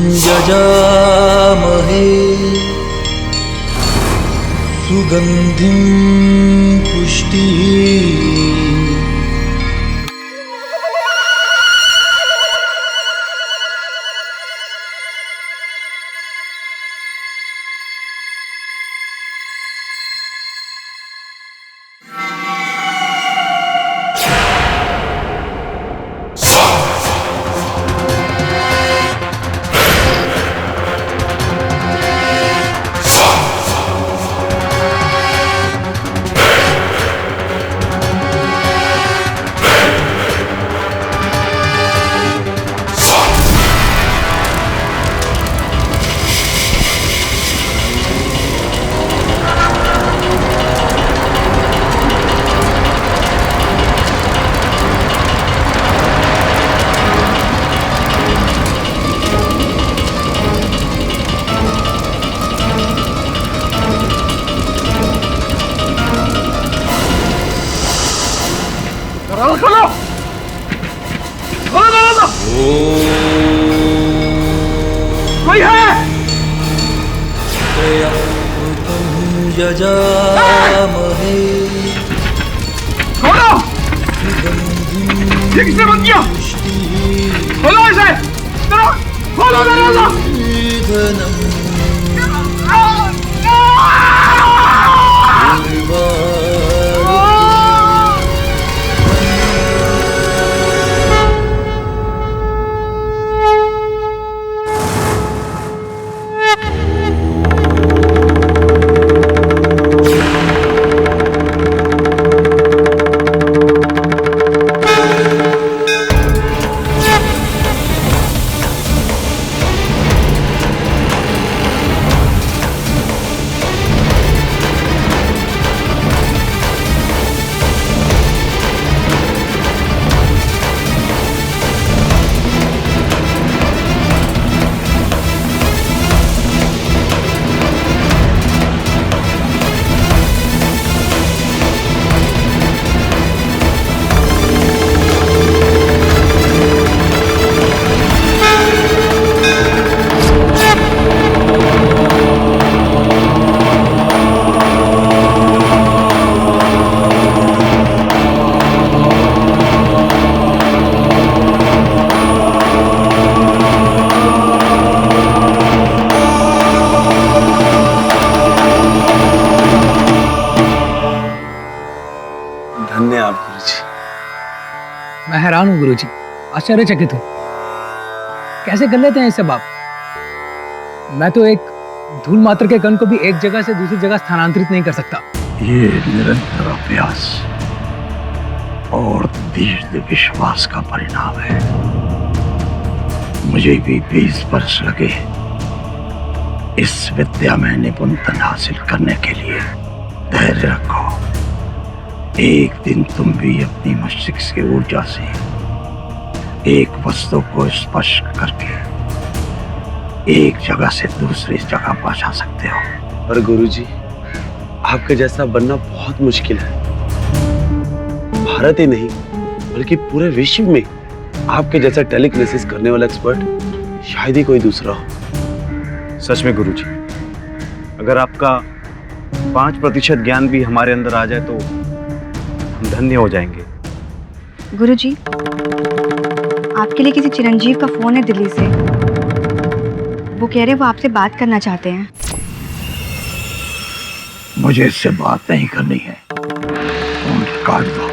यजामहे सुगन्धिं पुष्टिः। कोई है? यजामहे खोलो! ठीक से बंद किया! खोलो इसे! चलो! खोलो दरवाजा! धन्य आप गुरुजी। मैं हैरान हूँ गुरुजी, आश्चर्यचकित हूँ। कैसे कर लेते हैं ये सब आप? मैं तो एक धूल मात्र के कण को भी एक जगह से दूसरी जगह स्थानांतरित नहीं कर सकता। ये निरंतर अभ्यास और दृढ़ विश्वास का परिणाम है। मुझे भी 20 वर्ष लगे इस विद्या में निपुणता हासिल करने के लिए। धैर्य रखो, एक दिन तुम भी अपनी मस्तिष्क की ऊर्जा से एक वस्तु को स्पर्श करके एक जगह से दूसरी जगह पहुंचा सकते हो। पर गुरुजी, आपके जैसा बनना बहुत मुश्किल है। भारत ही नहीं बल्कि पूरे विश्व में आपके जैसा टेलीकिनेसिस करने वाला एक्सपर्ट शायद ही कोई दूसरा हो। सच में गुरुजी, अगर आपका 5% ज्ञान भी हमारे अंदर आ जाए तो हम धन्य हो जाएंगे। गुरुजी, आपके लिए किसी चिरंजीव का फोन है दिल्ली से। वो कह रहे वो आपसे बात करना चाहते हैं। मुझे इससे बात नहीं करनी है, फोन काट दो।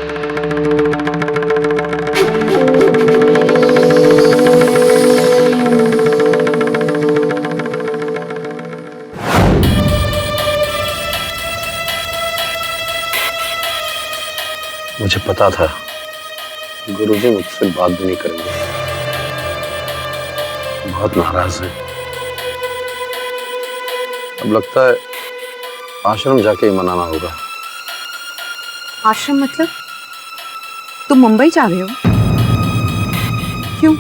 मुझे पता था गुरुजी मुझसे बात भी नहीं करेंगे। बहुत नाराज है। अब लगता है आश्रम जाके ही मनाना होगा। आश्रम मतलब? तुम मुंबई जा रहे हो? क्यों?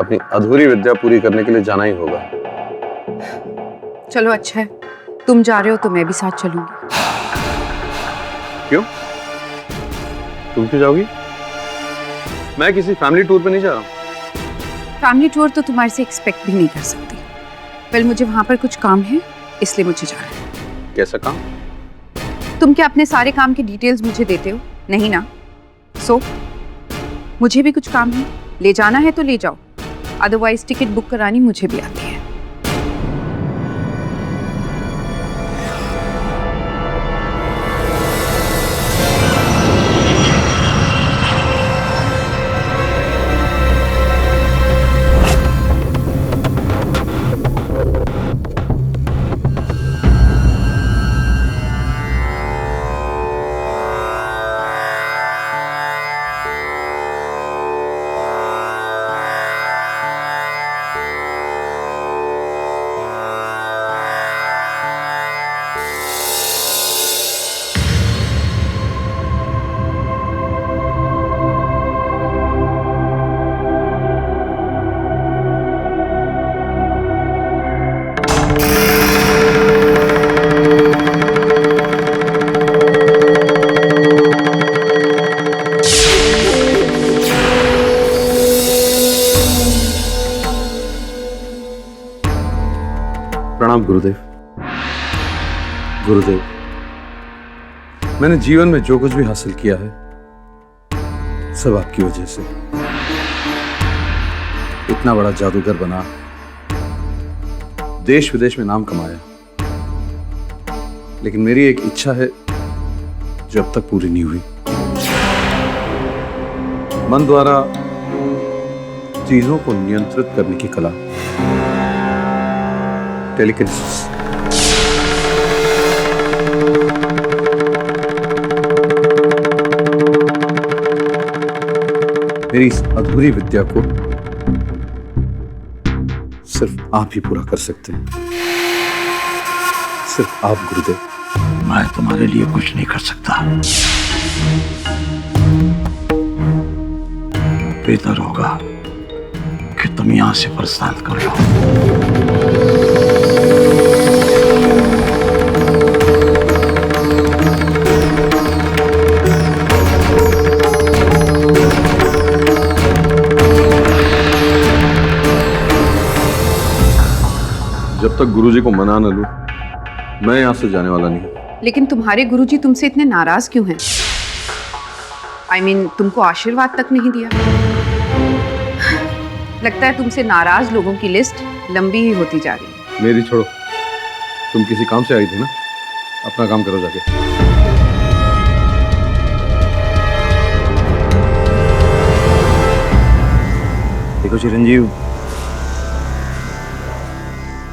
अपनी अधूरी विद्या पूरी करने के लिए जाना ही होगा। चलो अच्छा है, तुम जा रहे हो तो मैं भी साथ चलूंगी। क्यों? तुम क्यों जाओगी? मैं किसी फैमिली टूर पे नहीं जा रहा हूँ। फैमिली टूर तो तुम्हारे से एक्सपेक्ट भी नहीं कर सकती। वेल, मुझे वहां पर कुछ काम है, इसलिए मुझे जाना है। कैसा काम? तुम क्या अपने सारे काम की डिटेल्स मुझे देते हो? नहीं ना? सो मुझे भी कुछ काम है, ले जाना है तो ले जाओ, अदरवाइज टिकट बुक करानी मुझे भी आती है। प्रणाम गुरुदेव। गुरुदेव, मैंने जीवन में जो कुछ भी हासिल किया है सब आपकी वजह से। इतना बड़ा जादूगर बना, देश विदेश में नाम कमाया, लेकिन मेरी एक इच्छा है जो अब तक पूरी नहीं हुई। मन द्वारा चीजों को नियंत्रित करने की कला, टेलीकिनेसिस। मेरी इस अधूरी विद्या को सिर्फ आप ही पूरा कर सकते हैं, सिर्फ आप गुरुदेव। मैं तुम्हारे लिए कुछ नहीं कर सकता। बेहतर होगा कि तुम यहां से प्रस्थान कर लो। जब तक गुरुजी को मना न लूं, मैं यहां से जाने वाला नहीं। लेकिन तुम्हारे गुरुजी तुमसे इतने नाराज क्यों हैं? I mean, तुमको आशीर्वाद तक नहीं दिया। लगता है तुमसे नाराज लोगों की लिस्ट लंबी ही होती जा रही है। मेरी छोड़ो, तुम किसी काम से आई थी ना, अपना काम करो जाके। देखो चिरंजीव,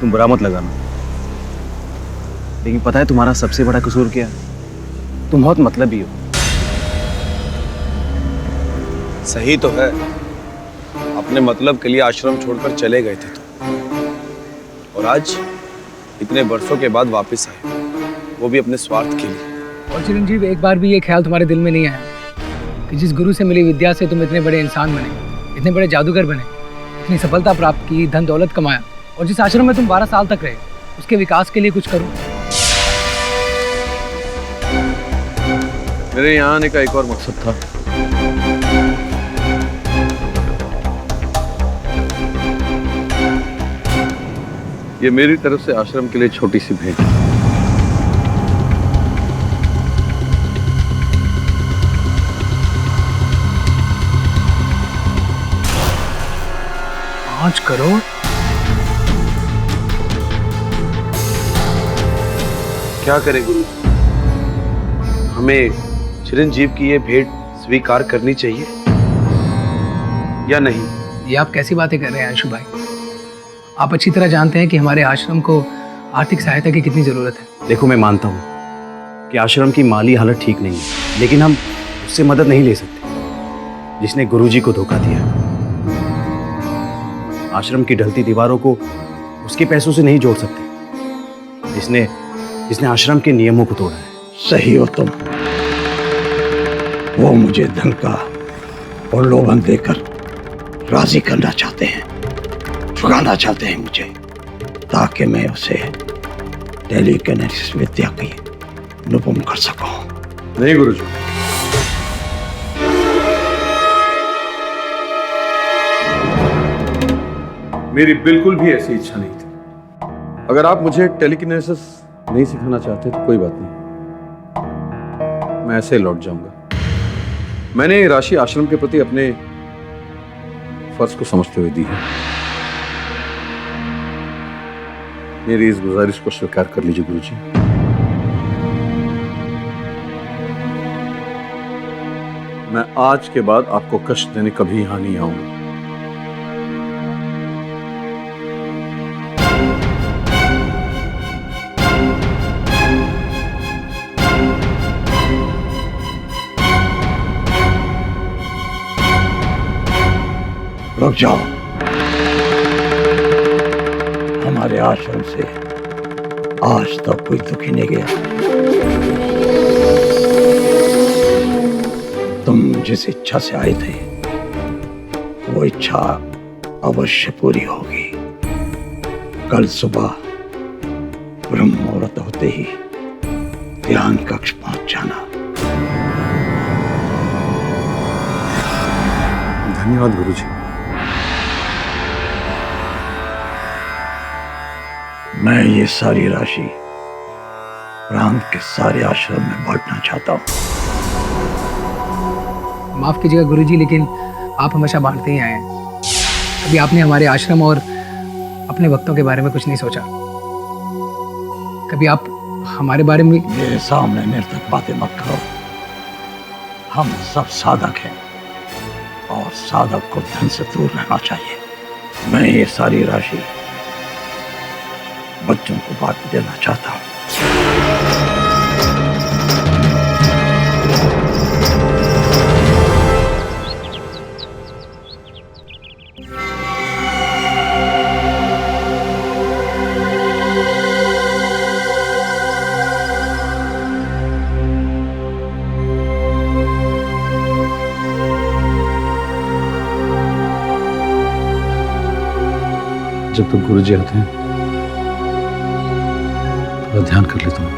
तुम बुरा मत लगाना, लेकिन पता है तुम्हारा सबसे बड़ा कसूर क्या है? तुम बहुत मतलबी हो। सही तो है, अपने मतलब के लिए आश्रम छोड़कर चले गए थे तुम, और आज इतने बरसों के बाद वापस आए, वो भी अपने स्वार्थ के लिए। और चिरंजीव, एक बार भी ये ख्याल तुम्हारे दिल में नहीं आया कि जिस गुरु से मिली विद्या से तुम इतने बड़े इंसान बने, इतने बड़े जादूगर बने, इतनी सफलता प्राप्त की, धन दौलत कमाया, और जिस आश्रम में तुम 12 साल तक रहे, उसके विकास के लिए कुछ करो? मेरे यहाँ आने का एक और मकसद था। ये मेरी तरफ से आश्रम के लिए छोटी सी भेंट है। पाँच करोड़? क्या करें गुरु, हमें चिरंजीव की ये भेंट स्वीकार करनी चाहिए या नहीं? ये आप कैसी बातें कर रहे हैं अंशु भाई? आप अच्छी तरह जानते हैं कि हमारे आश्रम को आर्थिक सहायता की कितनी जरूरत है। देखो, मैं मानता हूँ कि आश्रम की माली हालत ठीक नहीं है, लेकिन हम उससे मदद नहीं ले सकते जिसने गुरुजी को धोखा दिया। आश्रम की ढलती दीवारों को उसके पैसों से नहीं जोड़ सकते जिसने आश्रम के नियमों को तोड़ा है। सही हो तुम। वो मुझे धन का और लोभन देकर राजी करना चाहते हैं, चुकाना चाहते हैं मुझे, ताकि मैं उसे टेलीकिनेसिस विद्या की निपुण कर सकूं। नहीं गुरुजी, मेरी बिल्कुल भी ऐसी इच्छा नहीं थी। अगर आप मुझे टेलीकिनेसिस नहीं सिखाना चाहते तो कोई बात नहीं, मैं ऐसे लौट जाऊंगा। मैंने ये राशि आश्रम के प्रति अपने फर्ज को समझते हुए दी है। मेरी इस गुजारिश को स्वीकार कर लीजिए गुरुजी। मैं आज के बाद आपको कष्ट देने कभी यहां नहीं आऊंगा। रुक जाओ। हमारे आश्रम से आज तक कोई दुखी नहीं गया। तुम जिस इच्छा से आए थे वो इच्छा अवश्य पूरी होगी। कल सुबह ब्रह्म मुहूर्त होते ही ध्यान कक्ष पहुंच जाना। धन्यवाद गुरुजी। मैं ये सारी राशि प्रांत के सारे आश्रम में बांटना चाहता हूँ। माफ कीजिएगा गुरुजी, लेकिन आप हमेशा बांटते ही आए हैं। कभी आपने हमारे आश्रम और अपने भक्तों के बारे में कुछ नहीं सोचा? कभी आप हमारे बारे में? मेरे सामने निर्थक बातें मत करो। हम सब साधक हैं और साधक को धन से दूर रहना चाहिए। मैं ये सारी राशि बच्चों को बांट देना चाहता हूँ। जब तक गुरुजी आते हैं थोड़ा ध्यान कर लेता हूँ।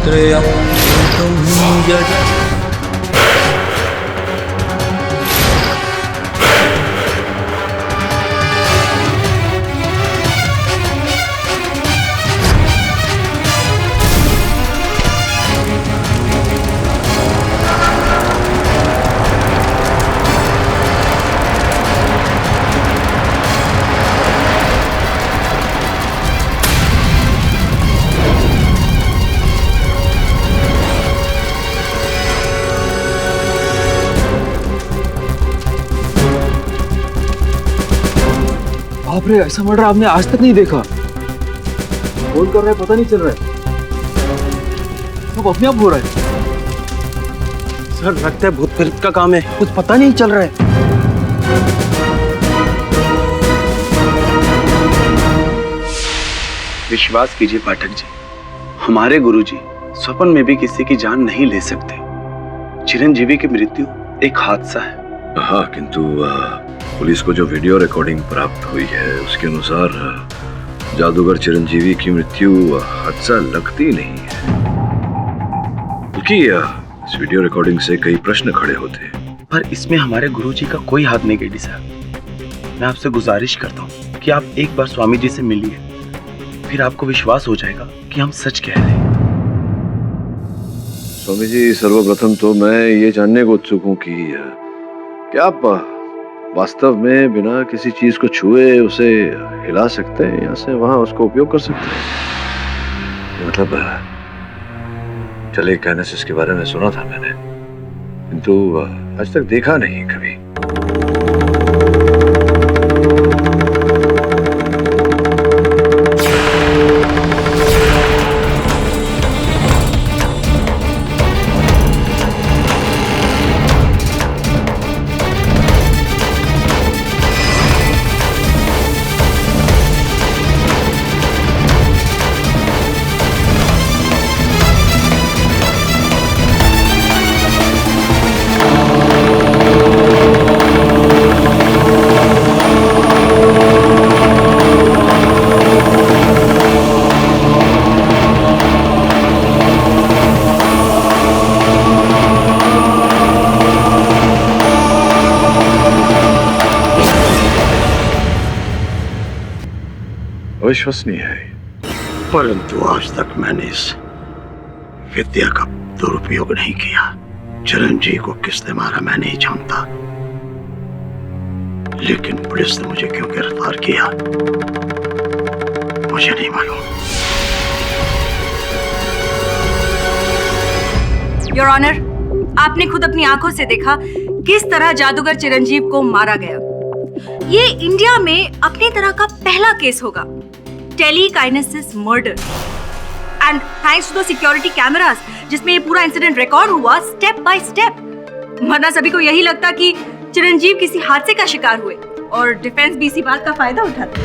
त्र्यंबकं यजामहे बाप रे, ऐसा मर्डर आपने आज तक नहीं देखा। कौन कर रहा है पता नहीं चल रहा है, सब अपने आप हो रहा है। सर लगता है भूत प्रेत का काम है, कुछ पता नहीं चल रहा है। विश्वास कीजिए पाठक जी, हमारे गुरुजी स्वप्न में भी किसी की जान नहीं ले सकते। चिरंजीवी की मृत्यु एक हादसा है। हाँ, किंतु पुलिस को जो वीडियो रिकॉर्डिंग प्राप्त हुई है उसके अनुसार जादूगर चिरंजीवी की मृत्यु हादसा लगती नहीं है, क्योंकि इस वीडियो रिकॉर्डिंग से कई प्रश्न खड़े होते हैं। पर इसमें हमारे गुरुजी का कोई हाथ नहीं गेडी साहब। मैं आपसे गुजारिश करता हूँ कि आप एक बार स्वामी जी से मिलिए, फिर आपको विश्वास हो जाएगा कि हम सच कह रहे हैं। स्वामी जी, सर्वप्रथम तो मैं ये जानने को उत्सुक हूँ कि क्या आप वास्तव में बिना किसी चीज को छुए उसे हिला सकते हैं, यहाँ से वहां उसका उपयोग कर सकते हैं? मतलब टेलीकाइनेसिस के बारे में सुना था मैंने, किंतु आज तक देखा नहीं कभी। अविश्वसनीय है। परंतु आज तक मैंने इस विद्या का दुरुपयोग नहीं किया। चिरंजीव को किसने मारा मैं नहीं जानता, लेकिन पुलिस ने मुझे क्यों गिरफ्तार किया मुझे नहीं मालूम। योर ऑनर, आपने खुद अपनी आंखों से देखा किस तरह जादूगर चिरंजीव को मारा गया। ये इंडिया में अपनी तरह का पहला केस होगा, telekinesis murder, and thanks to the security cameras जिसमें ये पूरा इंसिडेंट रिकॉर्ड हुआ स्टेप बाय स्टेप। वरना सभी को यही लगता कि चिरंजीव किसी हादसे का शिकार हुए और डिफेंस भी इसी बात का फायदा उठाता,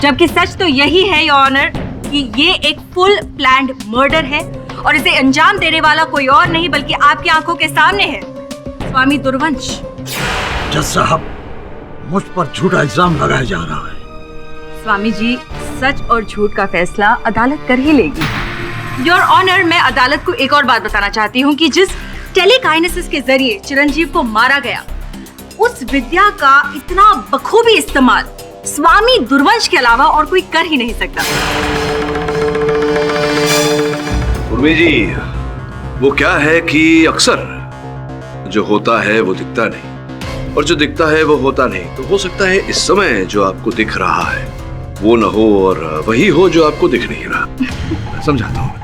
जबकि सच तो यही है योर ऑनर कि ये एक फुल प्लान्ड मर्डर है और इसे अंजाम देने वाला कोई और नहीं बल्कि आपकी आंखों के सामने है, स्वामी दुर्वंश। जज साहब, मुझ पर झूठा इल्जाम लगाया जा रहा है। स्वामी जी, सच और झूठ का फैसला अदालत कर ही लेगी। योर ऑनर, मैं अदालत को एक और बात बताना चाहती हूँ कि जिस टेलीकाइनेसिस के जरिए चिरंजीव को मारा गया, उस विद्या का इतना बखूबी इस्तेमाल स्वामी दुर्वंश के अलावा और कोई कर ही नहीं सकता। उर्मी जी, वो क्या है कि अक्सर जो होता है वो दिखता नहीं और जो दिखता है वो होता नहीं। तो हो सकता है इस समय जो आपको दिख रहा है वो न हो और वही हो जो आपको दिख नहीं रहा। समझाता हूँ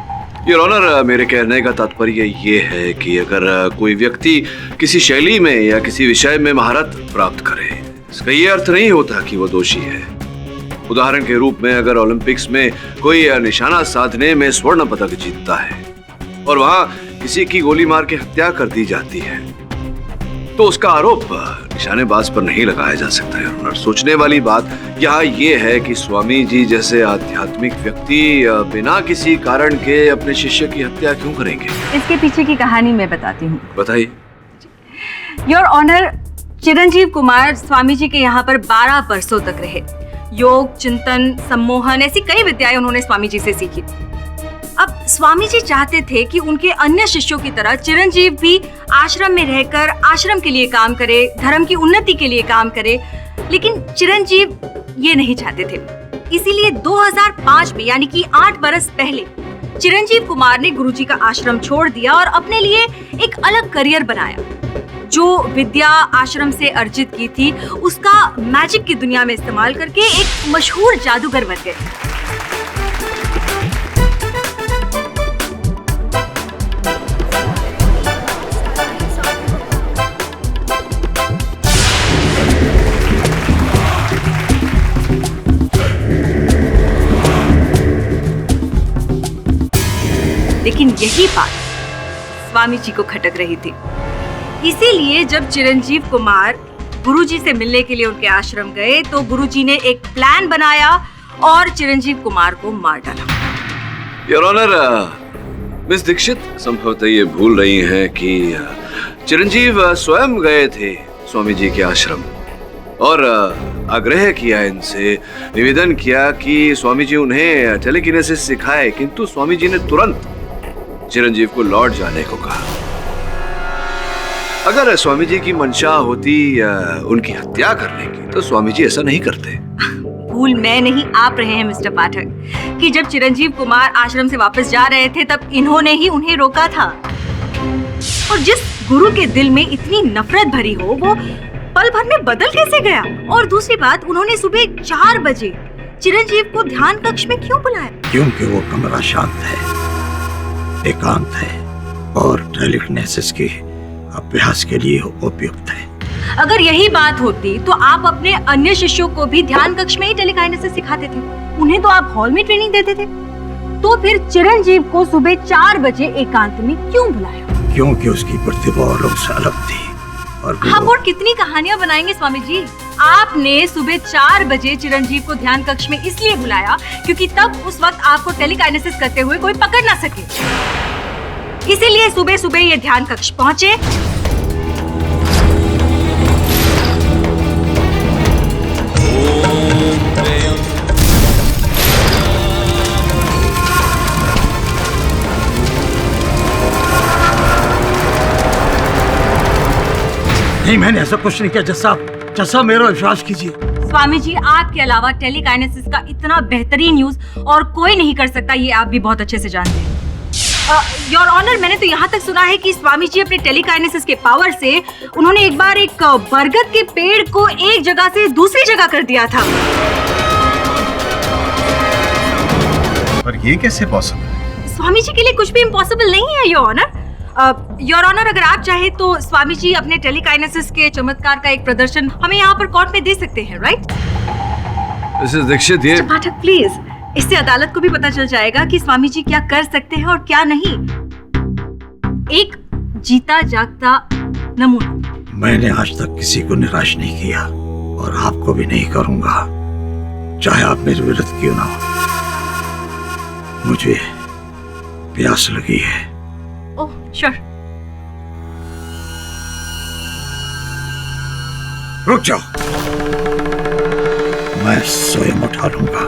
योर ऑनर, मेरे कहने का तात्पर्य ये है कि अगर कोई व्यक्ति किसी शैली में या किसी विषय में महारत प्राप्त करे, इसका ये अर्थ नहीं होता कि वो दोषी है। उदाहरण के रूप में अगर ओलंपिक्स में कोई निशाना साधने में स्वर्ण पदक जीतता है और वहां किसी की गोली मार के हत्या कर दी जाती है, तो उसका आरोप निशानेबाज पर नहीं लगाया जा सकता है। और सोचने वाली बात यहाँ ये है कि स्वामी जी जैसे आध्यात्मिक व्यक्ति बिना किसी कारण के अपने शिष्य की हत्या क्यों करेंगे? इसके पीछे की कहानी मैं बताती हूँ। बताइए। योर ऑनर, चिरंजीव कुमार स्वामी जी के यहाँ पर 12 बरसों तक रहे। योग, चिंतन, सम्मोहन, ऐसी कई विद्याएं उन्होंने स्वामी जी से सीखी। अब स्वामी जी चाहते थे कि उनके अन्य शिष्यों की तरह चिरंजीव भी आश्रम में रहकर आश्रम के लिए काम करे, धर्म की उन्नति के लिए काम करे, लेकिन चिरंजीव ये नहीं चाहते थे। इसीलिए 2005 में, यानी कि 8 बरस पहले, चिरंजीव कुमार ने गुरुजी का आश्रम छोड़ दिया और अपने लिए एक अलग करियर बनाया। जो विद्या आश्रम से अर्जित की थी उसका मैजिक की दुनिया में इस्तेमाल करके एक मशहूर जादूगर बन गए। लेकिन यही बात स्वामी जी को खटक रही थी। इसीलिए जब चिरंजीव कुमार गुरुजी से मिलने के लिए उनके आश्रम गए तो गुरुजी ने एक प्लान बनाया और चिरंजीव कुमार को मार डाला। योर ऑनर, मिस दीक्षित संभवतः ये भूल रही हैं कि चिरंजीव स्वयं गए थे स्वामी जी के आश्रम और आग्रह किया, इनसे निवेदन किया कि स्वामी जी उन्हें टेलीकिनेसिस सिखाए, किंतु स्वामी जी ने तुरंत चिरंजीव को लौट जाने को कहा। अगर स्वामी जी की मंशा होती उनकी हत्या करने की तो स्वामी जी ऐसा नहीं करते। भूल मैं नहीं, आप रहे हैं मिस्टर पाठक, कि जब चिरंजीव कुमार आश्रम से वापस जा रहे थे तब इन्होंने ही उन्हें रोका था। और जिस गुरु के दिल में इतनी नफरत भरी हो वो पल भर में बदल कैसे गया? और दूसरी बात, उन्होंने सुबह 4 बजे चिरंजीव को ध्यान कक्ष में क्यों बुलाया? क्योंकि वो कमरा शांत है, एकांत है और टेलीकिनेसिस के अभ्यास के लिए उपयुक्त है। अगर यही बात होती तो आप अपने अन्य शिष्यों को भी ध्यान कक्ष में ही टेलीकाइनेसिस सिखाते थे, उन्हें तो आप हॉल में ट्रेनिंग देते थे। तो फिर चिरंजीव को सुबह 4 बजे एकांत में क्यों बुलाया? क्योंकि उसकी प्रतिभा औरों से अलग थी। और हम और कितनी कहानियां बनाएंगे स्वामी जी। आपने सुबह 4 बजे चिरंजीव को ध्यान कक्ष में इसलिए बुलाया क्योंकि तब उस वक्त आपको टेलीकाइनेसिस करते हुए कोई पकड़ ना सके, इसीलिए सुबह सुबह ये ध्यान कक्ष पहुंचे। नहीं, मैंने ऐसा कुछ नहीं किया जज साहब। जैसा मेरा विश्वास कीजिए। स्वामी जी, आपके अलावा टेलीकाइनेसिस का इतना बेहतरीन यूज और कोई नहीं कर सकता, ये आप भी बहुत अच्छे से जानते हैं। योर ऑनर, मैंने तो यहाँ तक सुना है कि स्वामी जी अपने टेलीकाइनेसिस के पावर से उन्होंने एक बार एक बरगद के पेड़ को एक जगह से दूसरी जगह कर दिया था। पर ये कैसे पॉसिबल है? स्वामी जी के लिए कुछ भी इम्पॉसिबल नहीं है योर ऑनर। योर ऑनर, अगर आप चाहे तो स्वामी जी अपने टेलीकाइनेसिस के चमत्कार का एक प्रदर्शन हमें यहाँ पर कोर्ट में दे सकते हैं, राइट? मिसेस दीक्षित, ये पाठक प्लीज, इससे अदालत को भी पता चल जाएगा कि स्वामी जी क्या कर सकते हैं और क्या नहीं। एक जीता जागता नमूना। मैंने आज तक किसी को निराश नहीं किया और आपको भी नहीं करूंगा, चाहे आप मेरे विरुद्ध क्यों ना हो। मुझे प्यास लगी है। Oh sure. रुक जाओ, मैं स्वयं उठा लूंगा।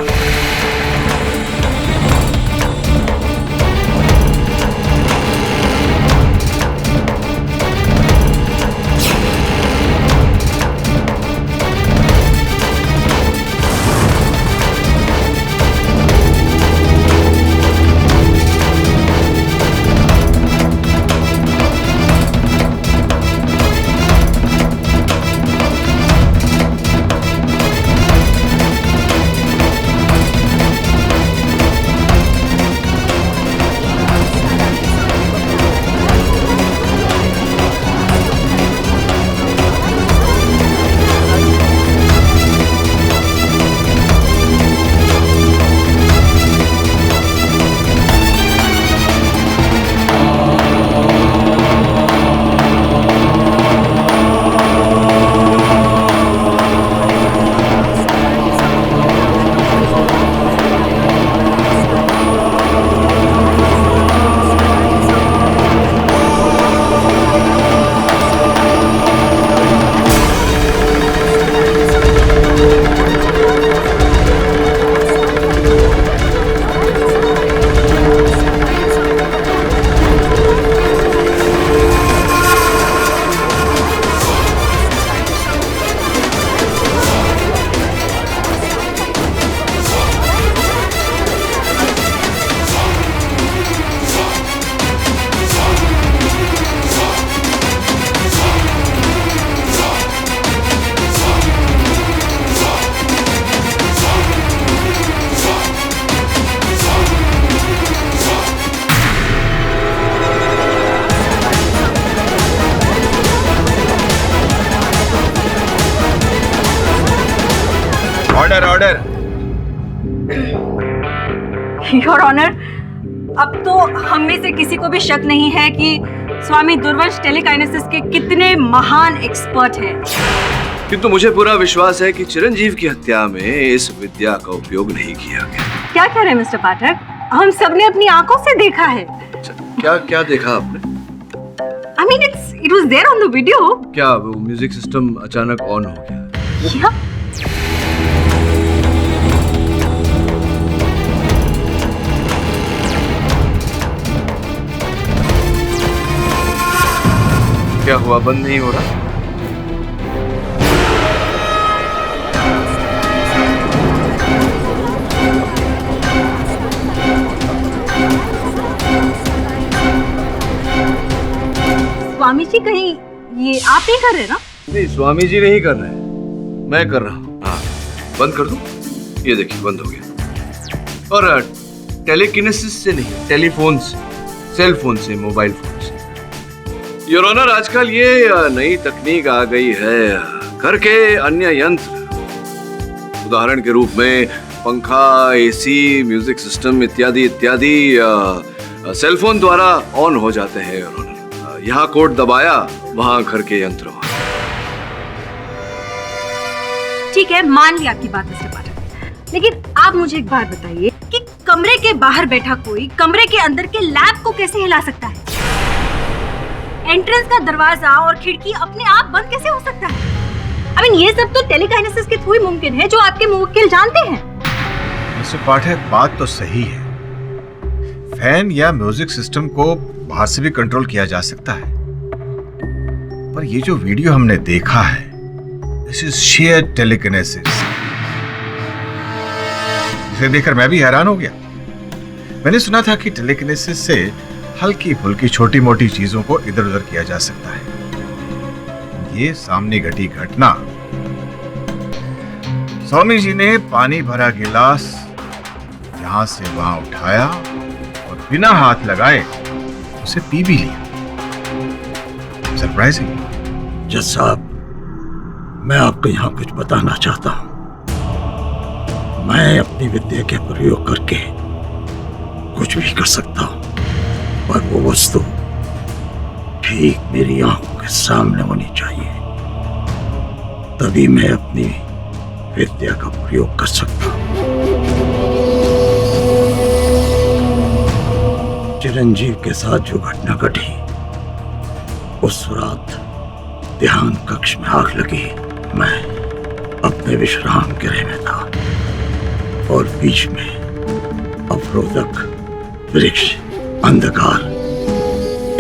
Order order. योर ऑनर, अब तो हम में से किसी को भी शक नहीं है कि स्वामी दुर्वंश टेलीकाइनेसिस के कितने महान एक्सपर्ट हैं। किंतु मुझे पूरा विश्वास है कि चिरंजीव की हत्या में इस विद्या का उपयोग नहीं किया गया। क्या कह रहे हैं मिस्टर पाठक? हम सबने अपनी आंखों से देखा है। क्या क्या देखा आपने? I mean, it was there on the video. क्या वो म्यूजिक सिस्टम अचानक ऑन हो गया? Yeah. क्या हुआ, बंद नहीं हो रहा? स्वामी जी, कहीं ये आप नहीं कर रहे ना? नहीं, स्वामी जी नहीं कर रहे हैं, मैं कर रहा हूँ। हाँ, बंद कर दूं? ये देखिए, बंद हो गया। और टेलीकिनेसिस से नहीं, टेलीफोन से, सेल फोन से, मोबाइल फोन से। योर ऑनर, आजकल ये नई तकनीक आ गई है, घर के अन्य यंत्र, उदाहरण के रूप में पंखा, एसी, म्यूजिक सिस्टम इत्यादि इत्यादि सेलफोन द्वारा ऑन हो जाते हैं। योर ऑनर, यहाँ कोड दबाया, वहां घर के यंत्र। ठीक है, मान ली आपकी बात मिस्टर पाठक, लेकिन आप मुझे एक बात बताइए कि कमरे के बाहर बैठा कोई कमरे के अंदर के लैब को कैसे हिला सकता है? एंट्रेंस का दरवाजा और खिड़की अपने आप बंद कैसे हो सकता है? I mean, ये सब तो टेलीकाइनेसिस के थ्रू ही मुमकिन है, जो आपके मुवक्किल जानते हैं। मिस्टर पाठक, बात तो सही है। फैन या म्यूजिक सिस्टम को बाहर से भी कंट्रोल किया जा सकता है, पर ये जो वीडियो हमने देखा है, दिस इज शेयर टेलीकिनेसिस। इसे देखकर मैं भी हैरान हो गया। मैंने सुना था कि टेलीकिनेसिस से हल्की फुल्की छोटी मोटी चीजों को इधर उधर किया जा सकता है। ये सामने घटी घटना, स्वामी जी ने पानी भरा गिलास यहां से वहां उठाया और बिना हाथ लगाए उसे पी भी लिया। सरप्राइजिंग। जज साहब, मैं आपको यहाँ कुछ बताना चाहता हूँ। मैं अपनी विद्या के प्रयोग करके कुछ भी कर सकता हूँ, पर वो वस्तु ठीक मेरी आंखों के सामने होनी चाहिए, तभी मैं अपनी विद्या का प्रयोग कर सकता हूँ। चिरंजीव के साथ जो घटना घटी, उस रात ध्यान कक्ष में आग लगी। मैं अपने विश्राम गृह में था और बीच में अवरोधक, वृक्ष, अंधकार,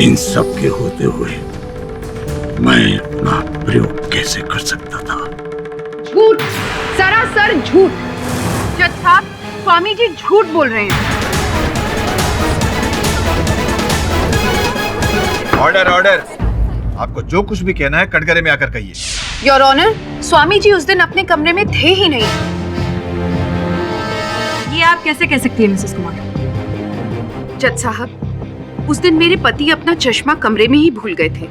इन सब के होते हुए मैं अपना प्रयोग कैसे कर सकता था? झूठ, सरासर झूठ। जज साहब, स्वामी जी झूठ बोल रहे हैं। Order order. आपको जो कुछ भी कहना है कटघरे में आकर कहिए। योर ऑनर, स्वामी जी उस दिन अपने कमरे में थे ही नहीं। ये आप कैसे कह सकती है मिसेस कुमार? जज साहब, उस दिन मेरे पति अपना चश्मा कमरे में ही भूल गए थे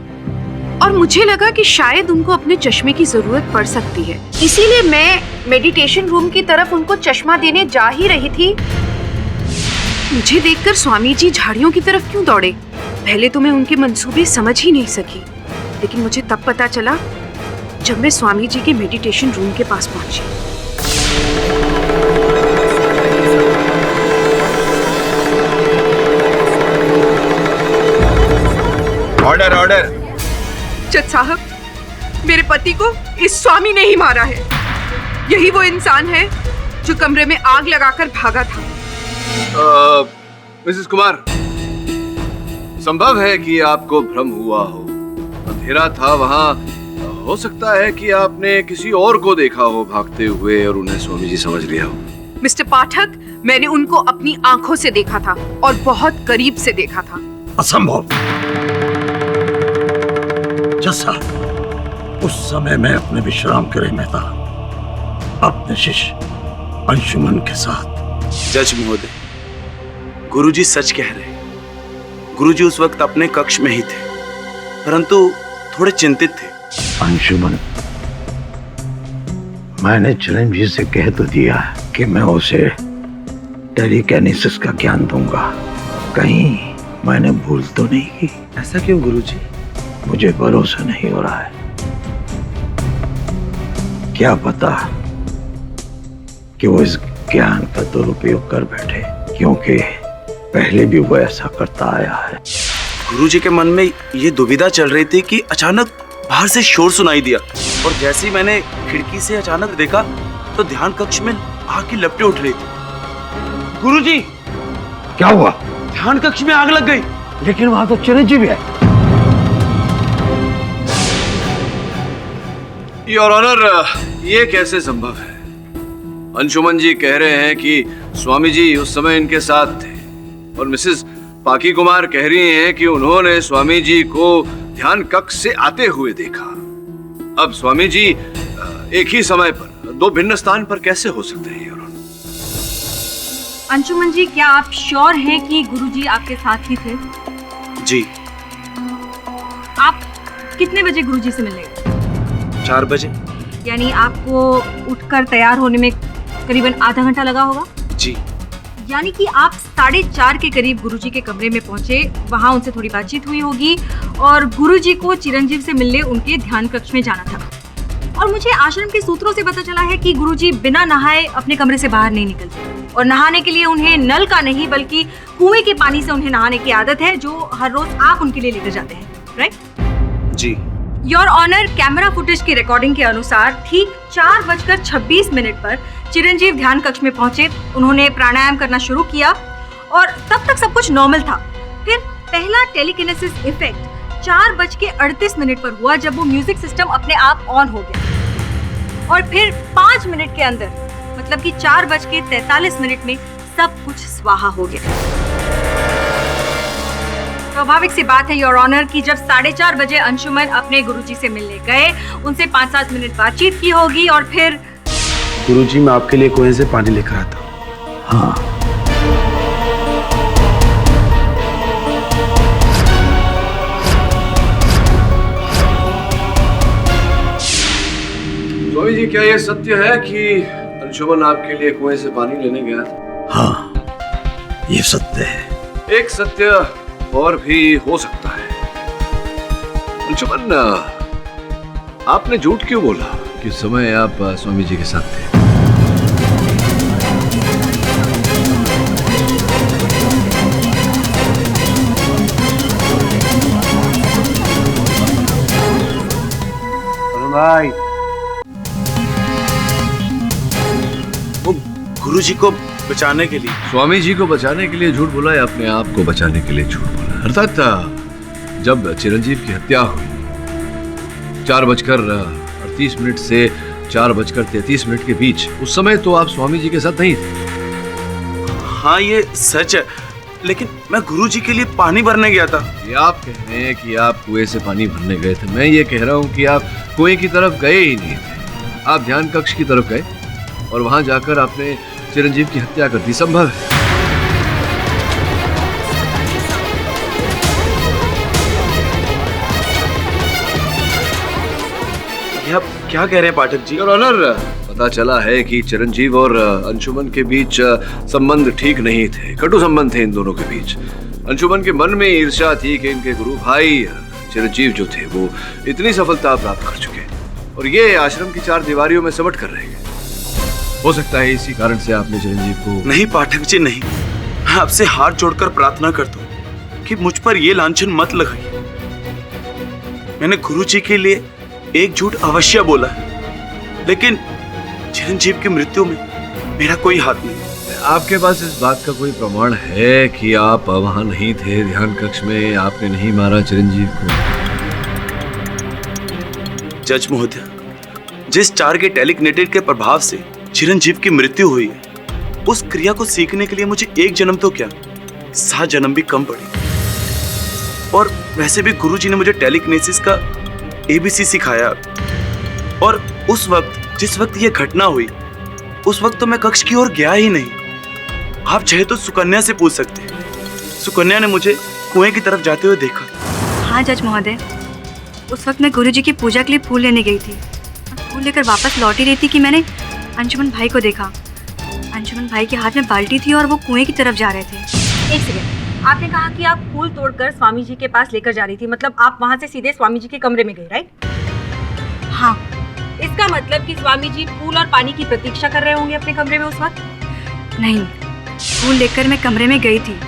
और मुझे लगा कि शायद उनको अपने चश्मे की जरूरत पड़ सकती है, इसीलिए मैं मेडिटेशन रूम की तरफ उनको चश्मा देने जा ही रही थी। मुझे देखकर स्वामी जी झाड़ियों की तरफ क्यों दौड़े? पहले तो मैं उनके मंसूबे समझ ही नहीं सकी, लेकिन मुझे तब पता चला जब मैं स्वामी जी के मेडिटेशन रूम के पास पहुंची। Order order. जज साहब, मेरे पति को इस स्वामी ने ही मारा है। यही वो इंसान है जो कमरे में आग लगाकर भागा था। मिसेस कुमार, संभव है कि आपको भ्रम हुआ हो। अंधेरा था वहां, हो सकता है कि आपने किसी और को देखा हो भागते हुए और उन्हें स्वामी जी समझ लिया हो। मिस्टर पाठक, मैंने उनको अपनी आंखों से देखा था और बहुत करीब से देखा था। असंभव। जैसा उस समय मैं अपने विश्राम गृह में था, अपने शिष्य अंशुमन के साथ। जज महोदय, गुरुजी सच कह रहे हैं। गुरुजी उस वक्त अपने कक्ष में ही थे, परंतु थोड़े चिंतित थे। अंशुमन, मैंने चिरंजीव से कह तो दिया कि मैं उसे टेलीकिनेसिस का ज्ञान दूंगा। कहीं मैंने भूल तो नहीं की? ऐसा क्यों गुरुजी? मुझे भरोसा नहीं हो रहा है। क्या पता कि वो इस ज्ञान का दुरुपयोग कर बैठे, क्योंकि पहले भी वो ऐसा करता आया है। गुरुजी के मन में ये दुविधा चल रही थी कि अचानक बाहर से शोर सुनाई दिया और जैसे ही मैंने खिड़की से अचानक देखा तो ध्यान कक्ष में आग की लपटें उठ रही थी। गुरुजी, क्या हुआ? ध्यान कक्ष में आग लग गई। लेकिन वहां तो चिरंजीव है। योर ऑनर, ये कैसे संभव है? अंशुमन जी कह रहे हैं कि स्वामी जी उस समय इनके साथ थे और मिसेस पाकी कुमार कह रही हैं कि उन्होंने स्वामी जी को ध्यान कक्ष से आते हुए देखा। अब स्वामी जी एक ही समय पर दो भिन्न स्थान पर कैसे हो सकते हैं? योर ऑनर, अंशुमन जी, क्या आप श्योर हैं कि गुरुजी आपके साथ ही थे? जी। आप कितने बजे गुरुजी से मिलने गए? 4 बजे। यानी आपको उठकर तैयार होने में करीबन आधा घंटा लगा होगा? जी। यानी कि आप 4:30 के करीब गुरुजी के कमरे में पहुंचे, वहां उनसे थोड़ी बातचीत हुई होगी और गुरुजी को चिरंजीव से मिलने उनके ध्यान कक्ष में जाना था। और मुझे आश्रम के सूत्रों से पता चला है कि गुरुजी बिना नहाए अपने कमरे से बाहर नहीं निकलते और नहाने के लिए उन्हें नल का नहीं बल्कि कुएं के पानी से उन्हें नहाने की आदत है, जो हर रोज आप उनके लिए लेकर जाते हैं, राइट? जी। योर ऑनर, कैमरा फुटेज की रिकॉर्डिंग के अनुसार ठीक 4:26 पर चिरंजीव ध्यान कक्ष में पहुंचे। उन्होंने प्राणायाम करना शुरू किया और तब तक सब कुछ नॉर्मल था। फिर पहला टेलीकिनेसिस इफेक्ट 4:38 पर हुआ, जब वो म्यूजिक सिस्टम अपने आप ऑन हो गया। और फिर 5 मिनट के अंदर, मतलब कि 4:43 में सब कुछ स्वाहा हो गया। स्वाभाविक सी बात है योर ऑनर कि जब 4:30 बजे अंशुमन अपने गुरुजी से मिलने गए, उनसे 5-7 मिनट बातचीत की होगी और फिर गुरुजी, मैं आपके लिए कुएं से पानी लेकर आता हूँ। हाँ, स्वामी जी, क्या यह सत्य है कि अंशुमन आपके लिए कुएं से पानी लेने गया था? हाँ, ये सत्य है। एक सत्य और भी हो सकता है। अंशुमन, आपने झूठ क्यों बोला कि उस समय आप स्वामी जी के साथ थे? भाई, वो गुरुजी को बचाने के लिए, स्वामी जी को बचाने के लिए झूठ बोला या अपने आप को बचाने के लिए झूठ बोला? अर्थात जब चिरंजीव की हत्या हुई 4:38 से 4:33 के बीच, उस समय तो आप स्वामी जी के साथ नहीं थे। हाँ ये सच है, लेकिन मैं गुरुजी के लिए पानी भरने गया था। ये आप कह रहे हैं कि आप कुएं से पानी भरने गए थे, मैं ये कह रहा हूँ कि आप कुएं की तरफ गए ही नहीं थे। आप ध्यान कक्ष की तरफ गए और वहां जाकर आपने चिरंजीव की हत्या कर दी। संभव है? आप क्या कह रहे हैं पाठक जी? योर ऑनर, पता चला है कि चिरंजीव और अंशुमन के बीच संबंध ठीक नहीं थे, कटु संबंध थे इन दोनों के बीच। अंशुमन के मन में ईर्ष्या थी कि इनके गुरु भाई चिरंजीव जो थे वो इतनी सफलता प्राप्त कर चुके और ये आश्रम की 4 दीवारियों में सिमट कर रह गए। हो सकता है इसी कारण से आपने चिरंजीव को... नहीं पाठक जी, नहीं। मैं आपसे हाथ जोड़कर प्रार्थना करता हूँ कि मुझ पर ये लांछन मत लगाइए। मैंने गुरुजी के लिए एक झूठ अवश्य बोला है, लेकिन चिरंजीव की मृत्यु में मेरा कोई हाथ नहीं। आपके पास इस बात का कोई प्रमाण है कि आप वहां नहीं थे, ध्यान कक्ष में आपने नहीं मारा चिरंजीव को? जज महोदय, जिस 4 के टेलिकिनेटेड के प्रभाव से चिरंजीव की मृत्यु हुई है, उस क्रिया को सीखने के लिए मुझे 1 जन्म तो क्या 7 जन्म भी कम पड़े। और वैसे भी गुरुजी ने मुझे टेलिकिनेसिस का ABC सिखाया। और उस वक्त, जिस वक्त यह घटना हुई, उस वक्त तो मैं कक्ष की ओर गया ही नहीं। आप चाहे तो सुकन्या से पूछ सकते हैं। सुकन्या ने मुझे कुएं की तरफ जाते हुए देखा। हाँ जज महोदय, उस वक्त मैं गुरुजी की पूजा के लिए फूल लेने गई थी और फूल लेकर वापस लौटी रही थी कि मैंने अंशुमन भाई को देखा। अंशुमन भाई के हाथ में बाल्टी थी और वो कुएं की तरफ जा रहे थे। एक सेकंड, आपने कहा कि आप फूल तोड़कर स्वामी जी के पास लेकर जा रही थी, मतलब आप वहां से सीधे स्वामी जी के कमरे में गए, राइट? हाँ, इसका मतलब कि स्वामी जी फूल और पानी की प्रतीक्षा कर रहे होंगे अपने कमरे में उस वक्त? नहीं, फूल लेकर मैं कमरे में गई थी,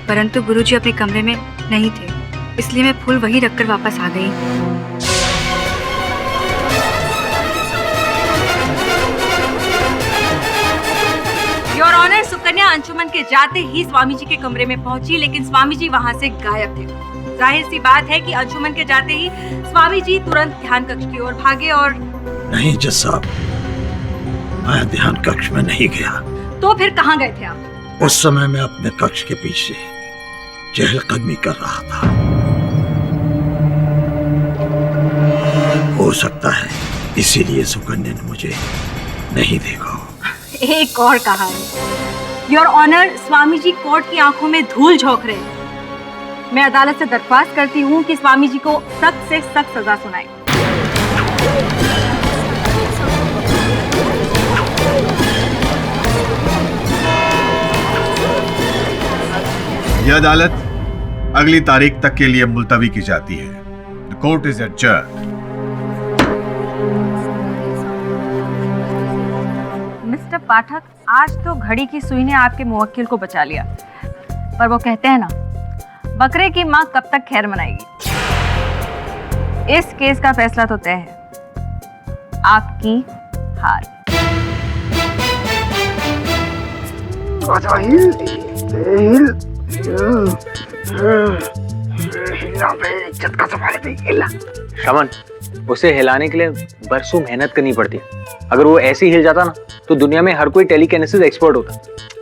परंतु गुरुजी अपने कमरे में नहीं थे, इसलिए मैं फूल वहीं रखकर वापस आ गई। योर ऑनर, सुकन्या अंशुमन के जाते ही स्वामी जी के कमरे में पहुंची, लेकिन स्वामी जी वहां से गायब थे। जाहिर सी बात है कि अंशुमन के जाते ही स्वामी जी तुरंत ध्यान कक्ष की ओर भागे। और नहीं जज साहब, मैं ध्यान कक्ष में नहीं गया। तो फिर कहाँ गए थे आप? उस समय मैं अपने कक्ष के पीछे चहलकदमी कर रहा था। हो सकता है इसीलिए सुकन्या ने मुझे नहीं देखा। एक और कहानी। Your honour, Swami ji court की आंखों में धूल झोंक रहे हैं। मैं अदालत से दरख्वास्त करती हूँ कि स्वामी जी को सख्त से सख्त सजा सुनाए। यह अदालत अगली तारीख तक के लिए मुलतवी की जाती है। The court is adjourned. Mister Pathak, आज तो घड़ी की सुई ने आपके मुवक्किल को बचा लिया, पर वो कहते हैं ना, बकरे की मां कब तक खैर मनाएगी। इस केस का फैसला तो तय है, आपकी हार। श्रवण, उसे हिलाने के लिए बरसों मेहनत करनी पड़ती है। अगर वो ऐसे ही हिल जाता ना तो दुनिया में हर कोई टेलीकिनेसिस एक्सपर्ट होता।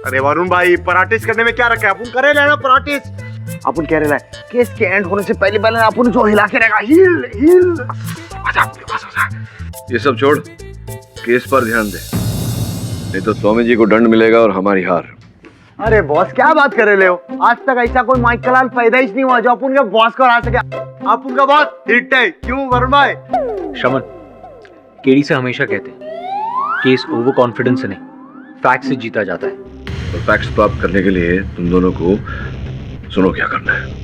अरे वरुण भाई, प्रैक्टिस करने में क्या रखा है? अपन करे लेना प्रैक्टिस। अपन कह रहे हैं केस के एंड होने से पहले अपन जो हिला के रहेगा, हिल हिल। आजा। ये सब छोड़, केस पर ध्यान दे, नहीं तो स्वामी जी को दंड मिलेगा और हमारी हार। अरे बॉस, क्या बात कर रहे हो? आज तक ऐसा कोई माइकलाल पैदा ही नहीं हुआ जो अपन के बॉस को हरा सके। अपन का बॉस हिट है, क्यों वरुण भाई? श्रमण, केडी से हमेशा कहते हैं केस ओवर कॉन्फिडेंस से नहीं, फैक्ट से जीता जाता है। और फैक्ट्स प्राप्त करने के लिए तुम दोनों को सुनो क्या करना है।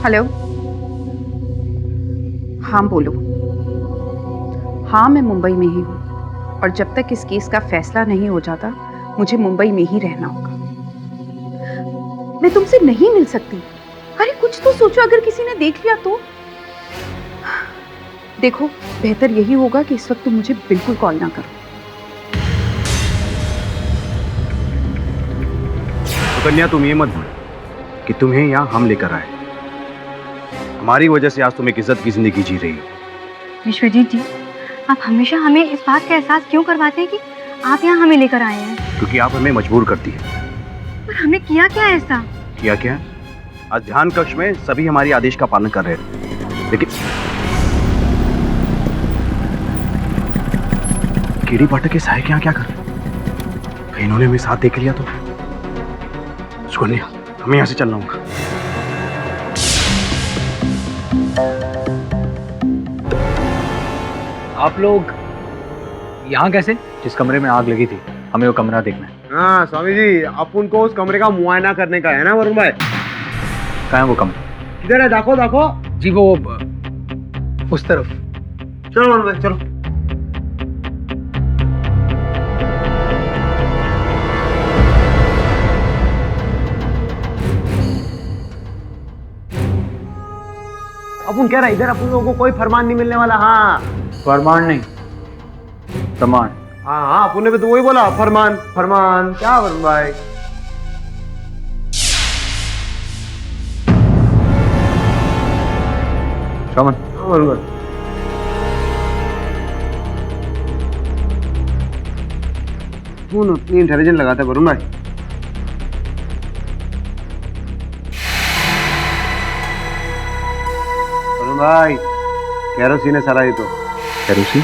हेलो। हाँ बोलो। हाँ, मैं मुंबई में ही हूँ और जब तक इस केस का फैसला नहीं हो जाता मुझे मुंबई में ही रहना होगा। मैं तुमसे नहीं मिल सकती। अरे कुछ तो सोचो, अगर किसी ने देख लिया तो। देखो, बेहतर यही होगा कि इस वक्त तुम मुझे बिल्कुल कॉल ना करो। कन्या, तुम ये मत भूलो कि तुम्हें यहाँ हम लेकर आए। हमारी वजह से आज तुम एक इज्जत की जिंदगी जी रही हो। विश्वजीत जी, आप हमेशा हमें इस बात का एहसास क्यों करवाते हैं कि आप यहाँ हमें लेकर आए हैं? क्योंकि आप हमें मजबूर करती है। पर हमने किया क्या ऐसा? क्या? आज ध्यान कक्ष में सभी हमारी आदेश का पालन कर रहे थे, लेकिन केडी पाठक के सहायक यहाँ क्या कर रहे? कहीं इन्होंने हमें साथ देख लिया तो? सुकन्या, हमें यहाँ से चलना होगा। आप लोग यहाँ कैसे? जिस कमरे में आग लगी थी हमें वो कमरा देखना है। हाँ स्वामी जी, अपन को उस कमरे का मुआयना करने का है ना वरुण भाई? कहाँ है वो कमरा? किधर है? देखो। जी वो उस तरफ। चलो वरुण भाई, चलो। अपन कह रहा है इधर अपन लोगों को कोई फरमान नहीं मिलने वाला। हाँ, फरमान नहीं, प्रमाण। हाँ, अपन ने भी तो वही बोला, फरमान। क्या वरुण भाई? श्रमण, वरुण भाई, तू इतनी इंटेलिजेंट लगाता है वरुण भाई। वरुण भाई, केरोसिन है सारा ये तो। केरोसिन?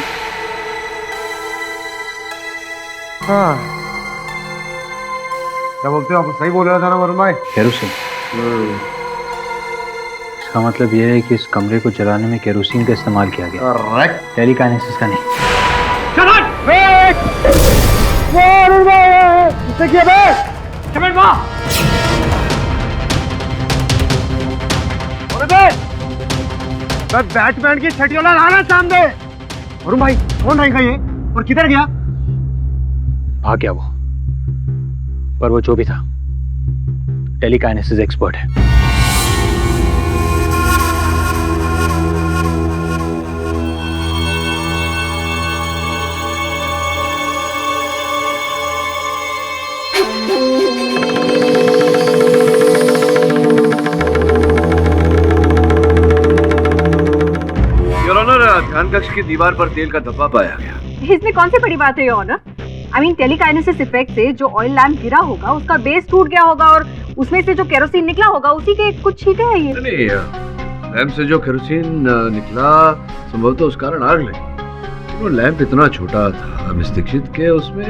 हाँ, क्या बोलते हो? आप सही बोल रहा था ना वरुण भाई? केरोसिन। इसका मतलब यह है कि इस कमरे को जलाने में केरोसिन का इस्तेमाल किया गया। करेक्ट। टेलीकाइनेसिस का नहीं। बैटमैन की छठी वाला लाना सामने। वरुण भाई, कौन रहेगा ये और किधर गया? भाग गया वो, पर वो जो भी था टेलीकाइनेसिस एक्सपर्ट है। ध्यान कक्ष की दीवार पर तेल का धब्बा पाया गया। इसमें कौन सी बड़ी बात है your honour? I mean telekinesis effect से जो ऑयल लैंप गिरा होगा उसका बेस टूट गया होगा और उसमें से जो केरोसिन निकला होगा उसी के कुछ छींटे हैं ये। नहीं, लैंप से जो केरोसिन निकला संभवतः उस कारण आग लगी। वो लैंप इतना छोटा था मिस दीक्षित के उसमें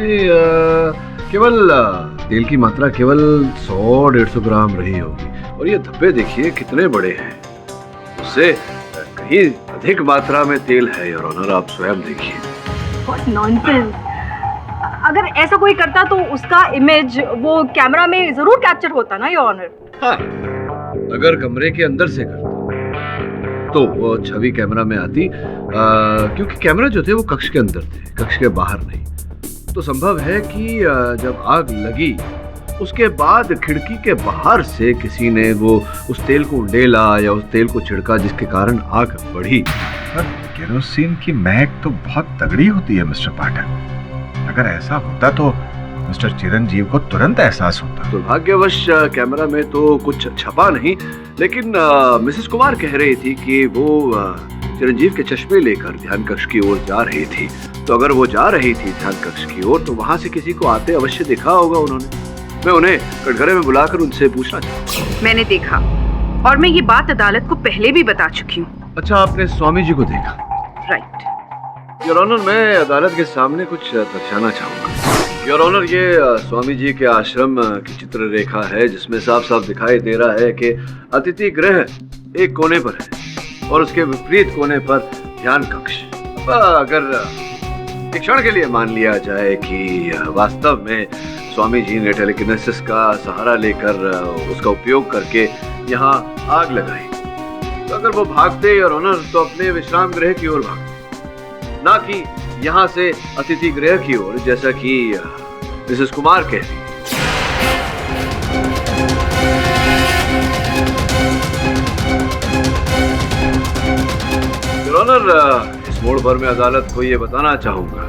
केवल तेल की मात्रा केवल 100-150 ग्राम रही होगी। और ये धब्बे देखिए कितने बड़े हैं, उससे कहीं अधिक मात्रा में तेल है योर ऑनर, आप स्वयं देखिए। What nonsense! अगर ऐसा कोई करता तो उसका इमेज वो कैमरा में जरूर कैप्चर होता ना योर ऑनर। हाँ, अगर कमरे के अंदर से करता तो वो छवि कैमरा में आती, क्योंकि कैमरा जो थे वो कक्ष के अंदर थे, कक्ष के बाहर नहीं। तो संभव है कि जब आग लगी उसके बाद खिड़की के बाहर से किसी ने वो उस तेल को उंडेला या उस तेल को छिड़का जिसके कारण आग बढ़ी। पर केरोसिन की महक तो बहुत तगड़ी होती है मिस्टर पाठक। अगर ऐसा होता तो मिस्टर चिरंजीव को तुरंत एहसास होता। दुर्भाग्यवश कैमरा में तो कुछ छपा नहीं, लेकिन मिसेस कुमार कह रही थी कि वो चिरंजीव के चश्मे लेकर ध्यान कक्ष की ओर जा रही थी। तो अगर वो जा रही थी ध्यान कक्ष की ओर तो वहां से किसी को आते अवश्य देखा होगा उन्होंने। मैं उन्हें कटघरे में बुलाकर उनसे पूछना चाहूंगा। मैंने देखा और मैं ये बात अदालत को पहले भी बता चुकी हूँ। अच्छा, आपने स्वामी जी को देखा? राइट। योर ऑनर, मैं अदालत के सामने कुछ दर्शाना चाहूंगा। योर ऑनर, ये स्वामी जी के आश्रम की चित्र रेखा है जिसमें साफ साफ दिखाई दे रहा है कि अतिथि गृह एक कोने पर है और उसके विपरीत कोने पर ध्यान कक्ष। अगर एक क्षण के लिए मान लिया जाए कि वास्तव में स्वामी जी ने टेलीकिनेसिस का सहारा लेकर उसका उपयोग करके यहाँ आग लगाई, तो अगर वो भागते और ऑनर तो अपने विश्राम गृह की ओर भागते, ना कि यहाँ से अतिथि गृह की ओर, जैसा कि मिसेस कुमार कह रही। ऑनर, इस मोड़ पर मैं अदालत को ये बताना चाहूंगा,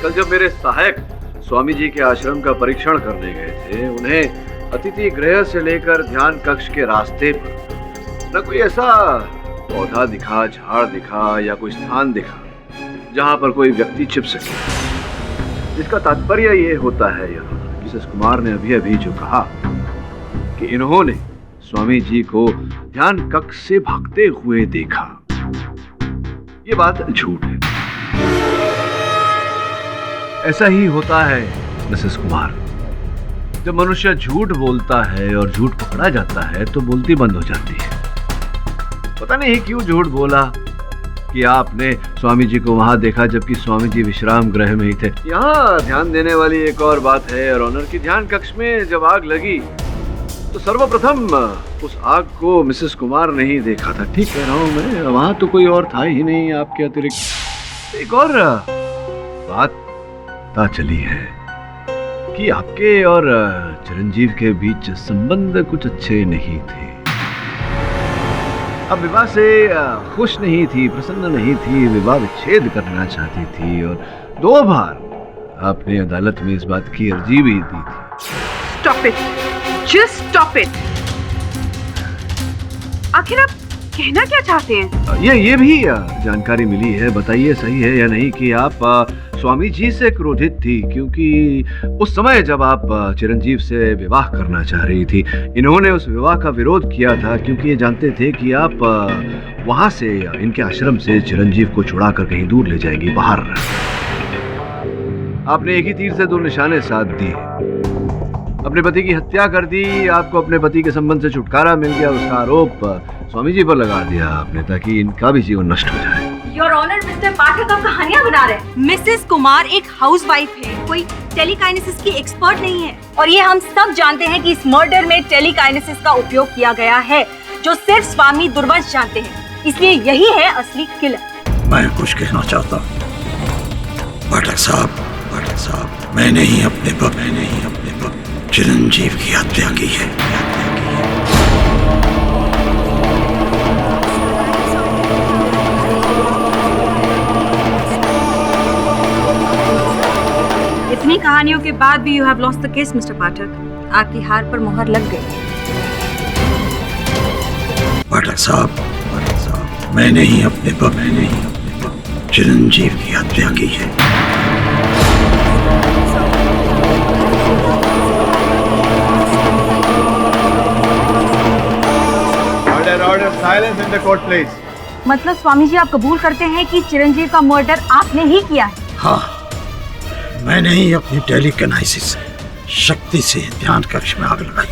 कल जब मेरे सहायक स्वामी जी के आश्रम का परीक्षण करने गए थे, उन्हें अतिथि गृह से लेकर ध्यान कक्ष के रास्ते पर न कोई ऐसा पौधा दिखा, झाड़ दिखा या कोई स्थान दिखा जहां पर कोई व्यक्ति छिप सके। इसका तात्पर्य ये होता है मिसेस कुमार ने अभी अभी जो कहा कि इन्होंने स्वामी जी को ध्यान कक्ष से भागते हुए देखा, ये बात झूठ है। ऐसा ही होता है मिसेस कुमार, जब मनुष्य झूठ बोलता है और झूठ पकड़ा जाता है तो बोलती बंद हो जाती है। पता नहीं क्यों झूठ बोला कि आपने स्वामी जी को वहां देखा जबकि स्वामी जी विश्राम गृह में ही थे। यहाँ ध्यान देने वाली एक और बात है और ऑनर की ध्यान कक्ष में जब आग लगी तो सर्वप्रथम उस आग को मिसेस कुमार ने ही देखा था। ठीक कह रहा हूँ मैं, वहां तो कोई और था ही नहीं आपके अतिरिक्त। एक और बात पता चली है कि आपके और चिरंजीव के बीच संबंध कुछ अच्छे नहीं थे। अब विवाह से खुश नहीं थी, प्रसन्न नहीं थी, विवाह विच्छेद करना चाहती थी और 2 बार आपने अदालत में इस बात की अर्जी भी दी थी। Stop it! Just stop it! आखिर आप कहना क्या चाहते हैं? ये भी जानकारी मिली है, बताइए सही है या नहीं, कि आप स्वामी जी से क्रोधित थी क्योंकि उस समय जब आप चिरंजीव से विवाह करना चाह रही थी, इन्होंने उस विवाह का विरोध किया था क्योंकि ये जानते थे कि आप वहां से, इनके आश्रम से चिरंजीव को छुड़ा कर कहीं दूर ले जाएंगी, बाहर। आपने एक ही तीर से 2 निशाने साध दिए, अपने पति की हत्या कर दी, आपको अपने पति के संबंध से छुटकारा मिल गया, उसका आरोप स्वामी जी पर लगा दिया आपने ताकि इनका भी जीवन नष्ट हो जाए। योर ऑनर, मिस्टर पाठक अब कहानियां बना रहे हैं। मिसेस कुमार एक हाउसवाइफ है, कोई टेलीकाइनेसिस की एक्सपर्ट नहीं है और ये हम सब जानते हैं कि इस मर्डर में टेलीकाइनेसिस का उपयोग किया गया है जो सिर्फ स्वामी दुर्वंश जानते हैं, इसलिए यही है असली किलर। मैं कुछ कहना चाहता हूँ पाठक साहब, मैंने ही अपने वक्त चिरंजीव की हत्या की है। इतनी कहानियों के बाद भी you have lost the case mister Pathak, आपकी हार पर मोहर लग गई। पाठक साहब, मैंने ही अपने वक्त चिरंजीव की हत्या की है। Order silence in the court, please. मतलब स्वामी जी आप कबूल करते हैं कि चिरंजीव का मर्डर आपने ही किया है? हाँ, मैंने ही अपनी टेलीकिनेसिस शक्ति से ध्यान कक्ष में आग लगाई।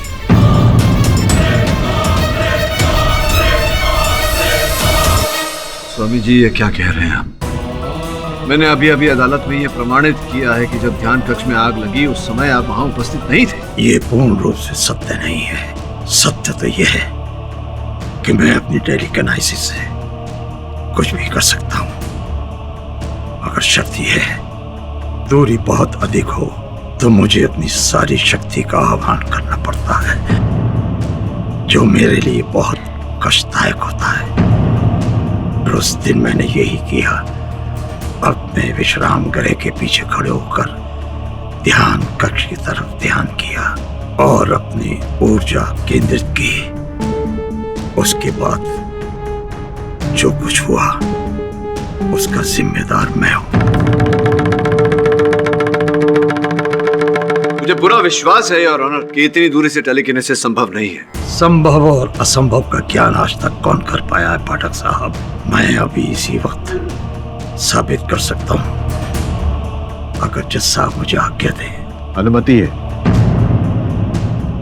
स्वामी जी ये क्या कह रहे हैं आप? मैंने अभी अभी अदालत में ये प्रमाणित किया है कि जब ध्यान कक्ष में आग लगी उस समय आप वहां उपस्थित नहीं थे। ये पूर्ण रूप से सत्य नहीं है। सत्य तो यह है कि मैं अपनी टेलीकिनेसिस से कुछ भी कर सकता हूँ, अगर शक्ति है, दूरी बहुत अधिक हो तो मुझे अपनी सारी शक्ति का आह्वान करना पड़ता है, जो मेरे लिए बहुत कष्टदायक होता है। और उस दिन मैंने यही किया। अपने विश्राम गृह के पीछे खड़े होकर ध्यान कक्ष की तरफ ध्यान किया और अपनी ऊर्जा केंद्रित की। उसके बाद जो कुछ हुआ उसका जिम्मेदार मैं हूं। मुझे पूरा विश्वास है योर ऑनर कि इतनी दूरी से टेलीकिनेसिस संभव नहीं है। संभव और असंभव का ज्ञान आज तक कौन कर पाया है पाठक साहब? मैं अभी इसी वक्त साबित कर सकता हूं, अगर जज साहब मुझे आज्ञा दें। अनुमति है।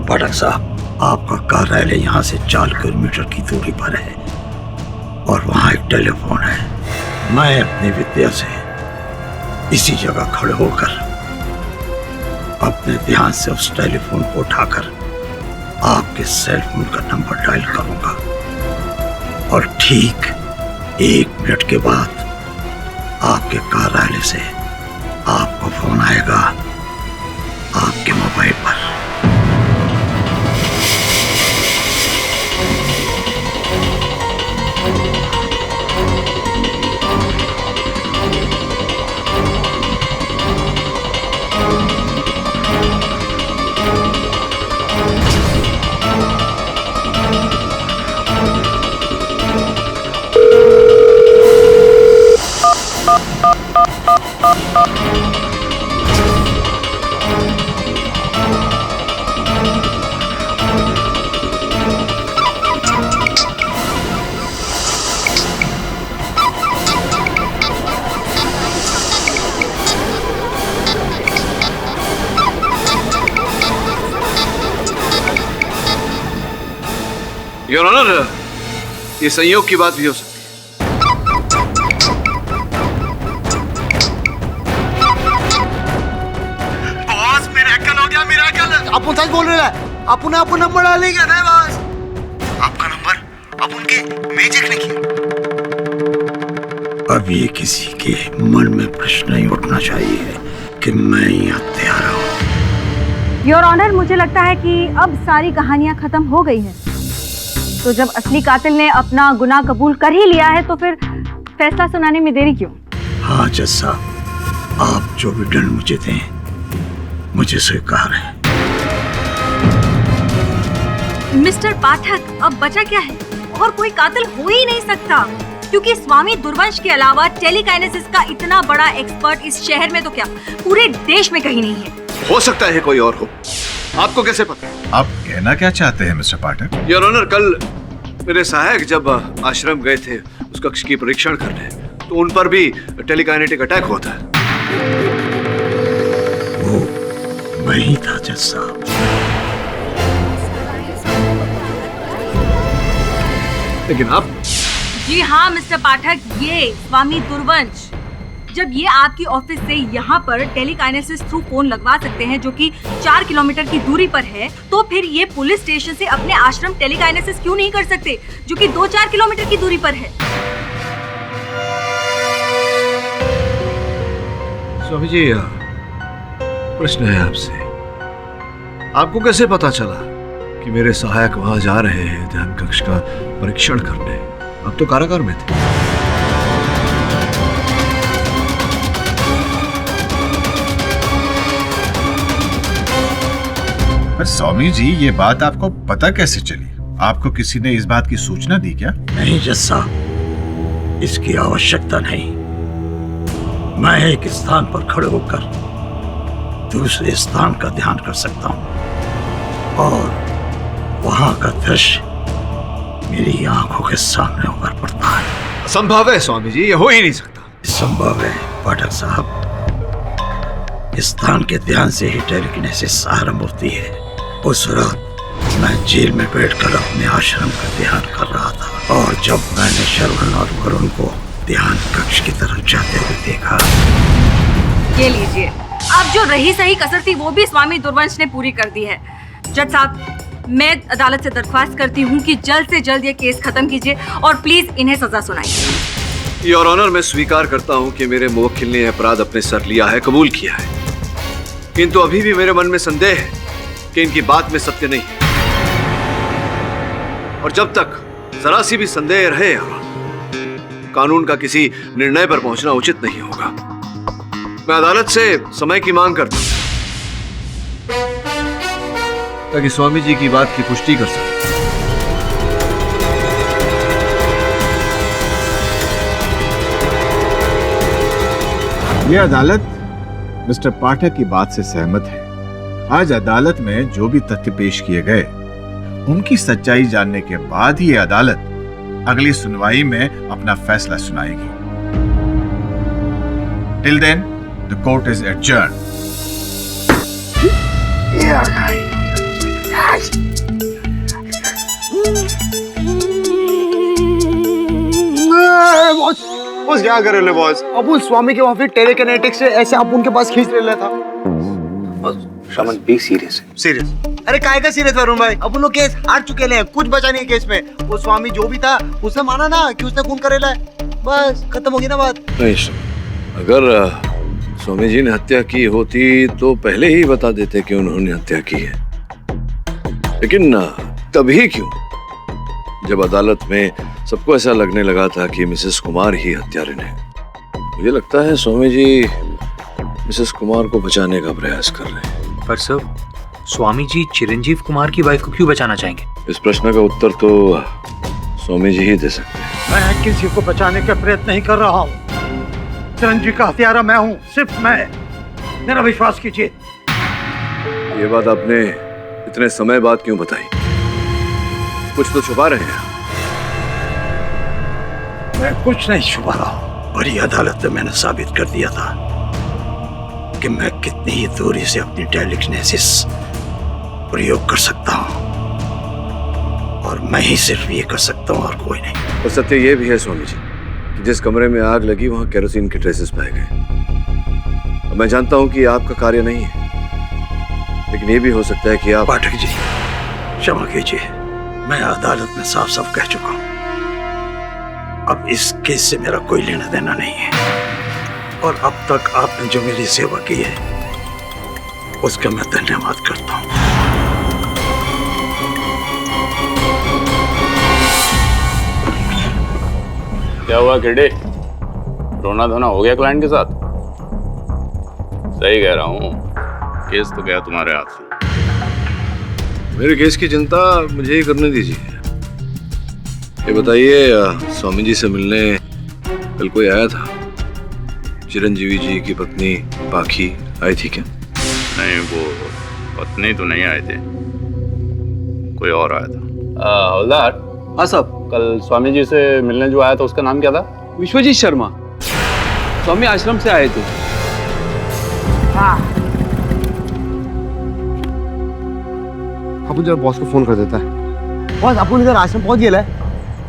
पाठक साहब, आपका कार्यालय यहाँ से 4 किलोमीटर की दूरी पर है और वहाँ एक टेलीफोन है। मैं अपनी विद्या से इसी जगह खड़े होकर अपने ध्यान से उस टेलीफोन को उठाकर आपके सेल फोन का नंबर डायल करूंगा और ठीक 1 मिनट के बाद आपके कार्यालय से आपको फोन आएगा आपके मोबाइल पर। योर ऑनर, ये संयोग की बात भी हो सकती है। बॉस, मिरेकल हो गया, मिरेकल। अपन सच बोल रहे हैं। अपन नंबर डालेंगे ना बॉस। आपका नंबर अपन के मैजिक ने किया। अब ये किसी के मन में प्रश्न नहीं उठना चाहिए कि मैं यहाँ तैयार हूँ। योर ऑनर, मुझे लगता है कि अब सारी कहानियां खत्म हो गई हैं। तो जब असली कातिल ने अपना गुनाह कबूल कर ही लिया है तो फिर फैसला सुनाने में देरी क्यों? हाँ जज साहब, आप जो भी दंड मुझे दें मुझे स्वीकार है। मिस्टर पाठक, अब बचा क्या है? और कोई कातिल हो ही नहीं सकता, क्योंकि स्वामी दुर्वंश के अलावा टेलीकाइनेसिस का इतना बड़ा एक्सपर्ट इस शहर में तो क्या पूरे देश में कहीं नहीं है। हो सकता है कोई और हो, आपको कैसे पता? आप कहना क्या चाहते हैं मिस्टर पाठक? योर ऑनर, कल मेरे सहायक जब आश्रम गए थे उस कक्ष की परीक्षण करने, तो उन पर भी टेलीकाइनेटिक अटैक हुआ था। वो वही था जज साहब। लेकिन आप? जी हाँ मिस्टर पाठक, ये स्वामी दुर्वंश जब ये आपकी ऑफिस से यहाँ पर टेलीकाइनेसिस थ्रू फोन लगवा सकते हैं, जो कि 4 किलोमीटर की दूरी पर है, तो फिर ये पुलिस स्टेशन से अपने आश्रम टेलीकाइनेसिस क्यों नहीं कर सकते, जो कि 2-4 किलोमीटर की दूरी पर है? स्वामी जी, प्रश्न है आपसे, आपको कैसे पता चला कि मेरे सहायक वहां जा रहे हैं ध्यान कक्ष का परीक्षण करने? अब तो कारागार में थे। पर स्वामी जी, ये बात आपको पता कैसे चली? आपको किसी ने इस बात की सूचना दी क्या? नहीं जज साहब, इसकी आवश्यकता नहीं। मैं एक स्थान पर खड़े होकर दूसरे स्थान का ध्यान कर सकता हूँ और वहां का दृश्य मेरी आंखों के सामने उभर पड़ता है। असंभव है स्वामी जी, ये हो ही नहीं सकता। संभव है पाठक साहब। स्थान के ध्यान से ही टेलीकिनेसिस आरंभ होती है। उस रात मैं जेल में बैठकर अपने आश्रम का ध्यान कर रहा था और जब मैंने श्रवण और वरुण को ध्यान कक्ष की तरफ जाते हुए देखा। ये लीजिए, अब जो रही सही कसर थी वो भी स्वामी दुर्वंश ने पूरी कर दी है। जज साहब, मैं अदालत से दरख्वास्त करती हूँ कि जल्द से जल्द ये केस खत्म कीजिए और प्लीज इन्हें सजा सुनाइए। योर ऑनर, मैं स्वीकार करता हूँ कि मेरे मुवक्किल ने अपराध अपने सर लिया है, कबूल किया है, किंतु अभी भी मेरे मन में संदेह है कि इनकी बात में सत्य नहीं है। और जब तक जरा सी भी संदेह रहे, कानून का किसी निर्णय पर पहुंचना उचित नहीं होगा। मैं अदालत से समय की मांग करता हूं ताकि स्वामी जी की बात की पुष्टि कर सके। यह अदालत मिस्टर पाठक की बात से सहमत है। आज अदालत में जो भी तथ्य पेश किए गए उनकी सच्चाई जानने के बाद ही यह अदालत अगली सुनवाई में अपना फैसला सुनाएगी। Till then the court is adjourned. Boss boss क्या कर रहे बॉस? अपन स्वामी के वहां फिर टेलीकिनेटिक्स से ऐसे अपन के पास खींच ले था। शमन बी सीरियस है। सीरियस? अरे काय का सीरियस वरुण भाई? अपन लोग केस हार चुके हैं, कुछ बचा नहीं केस में। वो स्वामी जो भी था उसने माना ना कि उसने खून करेला है, बस खत्म होगी ना बात। नहीं, अगर स्वामी जी ने हत्या की होती तो पहले ही बता देते कि उन्होंने हत्या की है। लेकिन तभी क्यों, जब अदालत में सबको ऐसा लगने लगा था कि मिसेस कुमार ही हत्यारिन है। मुझे लगता है स्वामी जी मिसेस कुमार को बचाने का प्रयास कर रहे हैं। पर सर, स्वामी जी चिरंजीव कुमार की वाइफ को क्यों बचाना चाहेंगे? इस प्रश्न का उत्तर तो स्वामी जी ही दे सकते हैं। मैं किसी को बचाने का प्रयत्न नहीं कर रहा हूँ। चिरंजीव का हत्यारा मैं हूँ, सिर्फ मैं। मेरा विश्वास कीजिए। ये बात आपने इतने समय बाद क्यों बताई? कुछ तो छुपा रहे हैं। मैं कुछ नहीं छुपा रहा हूँ। बड़ी अदालत में मैंने साबित कर दिया था कि मैं कितनी ही दूरी से अपनी टेलीकिनेसिस प्रयोग कर सकता हूँ, और मैं ही सिर्फ ये कर सकता हूँ और कोई नहीं। और सत्य ये भी है स्वामी जी कि जिस कमरे में आग लगी वहां केरोसिन के ट्रेसेस पाए गए। और मैं जानता हूं कि आपका कार्य नहीं है, लेकिन ये भी हो सकता है कि आप। पाठक जी क्षमा कीजिए, मैं अदालत में साफ साफ कह चुका हूँ, अब इस केस से मेरा कोई लेना देना नहीं है। और अब तक आपने जो मेरी सेवा की है उसका मैं धन्यवाद करता हूँ। क्या हुआ किडे? रोना धोना हो गया क्लाइंट के साथ? सही कह रहा हूँ, केस तो गया तुम्हारे हाथ से। मेरे केस की चिंता मुझे ही करने दीजिए। ये बताइए, स्वामी जी से मिलने कल कोई आया था? चिरंजीवी जी की पत्नी पाखी आई थी क्या? नहीं, वो पत्नी तो नहीं आए थे, कोई और आया था। हवलदार। हाँ साहब। कल स्वामी जी से मिलने जो आया था उसका नाम क्या था? विश्वजीत शर्मा, स्वामी आश्रम से आए थे। अपन जरा बॉस को फोन कर देता है। बॉस अपन इधर आश्रम पहुंच गया है।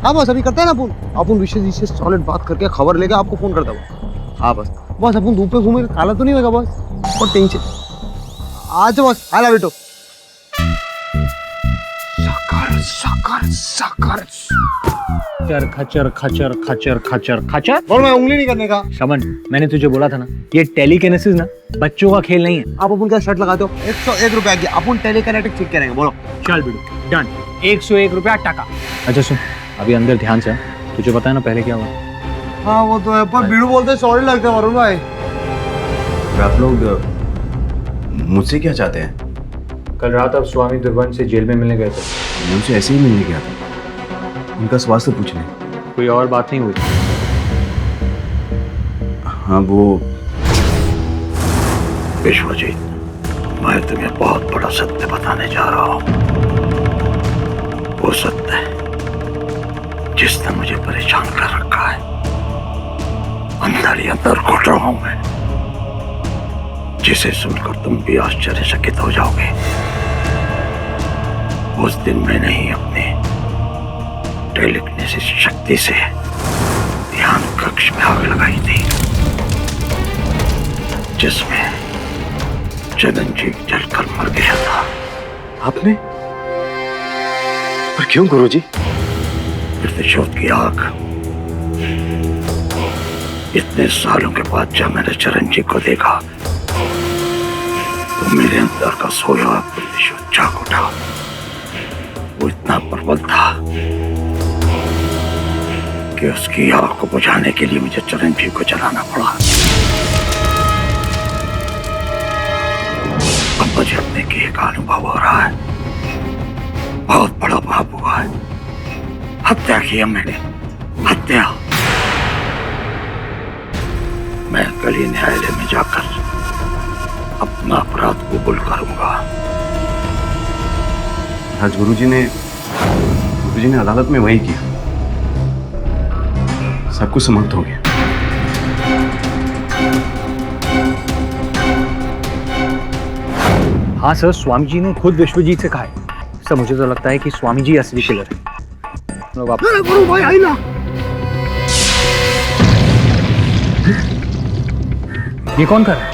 हाँ बॉस, अभी करते हैं ना अपन विश्वजीत से सॉलिड बात करके खबर लेके आपको फोन करता हूँ। हाँ बॉस अपन धूप पे घूमे, काला तो नहीं होगा बॉस? और टेंशन। अच्छा बॉस, आला बेटो। खचर खचर खचर खचर खचर। बोल, मैं उंगली नहीं करने का। शमन, मैंने तुझे बोला था ना, ये टेलीकिनेसिस ना बच्चों का खेल नहीं है। आप अपन क्या शर्ट लगाते हो? 101 रुपया की। अपन टेलीकिनेटिक्स सीख करेंगे। बोलो। चल बिडू, डन। 101 रुपया टका। अच्छा सुन, अभी अंदर ध्यान से। तुझे पता है ना पहले क्या हुआ? हाँ वो तो है, पर बीड़ू बोलते सॉरी लगता है वरुण भाई। आप लोग मुझसे क्या चाहते हैं? कल रात आप स्वामी दुर्बन से जेल में मिलने गए थे। मैं उनसे ऐसे ही मिलने गया था, उनका स्वास्थ्य पूछने। कोई और बात नहीं हुई? हाँ वो विश्वजीत, मैं तुम्हें बहुत बड़ा सत्य बताने जा रहा हूँ। वो सत्य जिसने मुझे परेशान कर रखा है, अंदर ही अंदर घुट रहा हूं मैं, जिसे सुनकर तुम भी आश्चर्यचकित हो जाओगे। उस दिन मैंने ही अपने टेलीकिनेसिस शक्ति से ध्यान कक्ष में आग लगाई थी, जिसमें चिरंजीव जलकर मर गया था। आपने? पर क्यों गुरुजी? प्रतिशोध की आग। इतने सालों के बाद जब मैंने चिरंजीव को देखा तो मेरे अंदर का सोया हुआ प्रतिशोध जाग उठा। वो इतना प्रबल था कि उसकी आग को बुझाने के लिए मुझे चिरंजीव को जलाना पड़ा। अब मुझे अपने किए का अनुभव हो रहा है। बहुत बड़ा पाप हुआ है। हत्या की है मैंने, हत्या। मैं कल ही न्यायालय में जाकर अपना अपराध कबूल करूंगा। आज गुरुजी ने अदालत में वही किया। सब कुछ समाप्त हो गया। हाँ सर, स्वामी जी ने खुद विश्वजीत से कहा है। सर मुझे तो लगता है कि स्वामी जी असली किलर है। लोग आप गुरु भाई आई ना। ये कौन कर रहा है?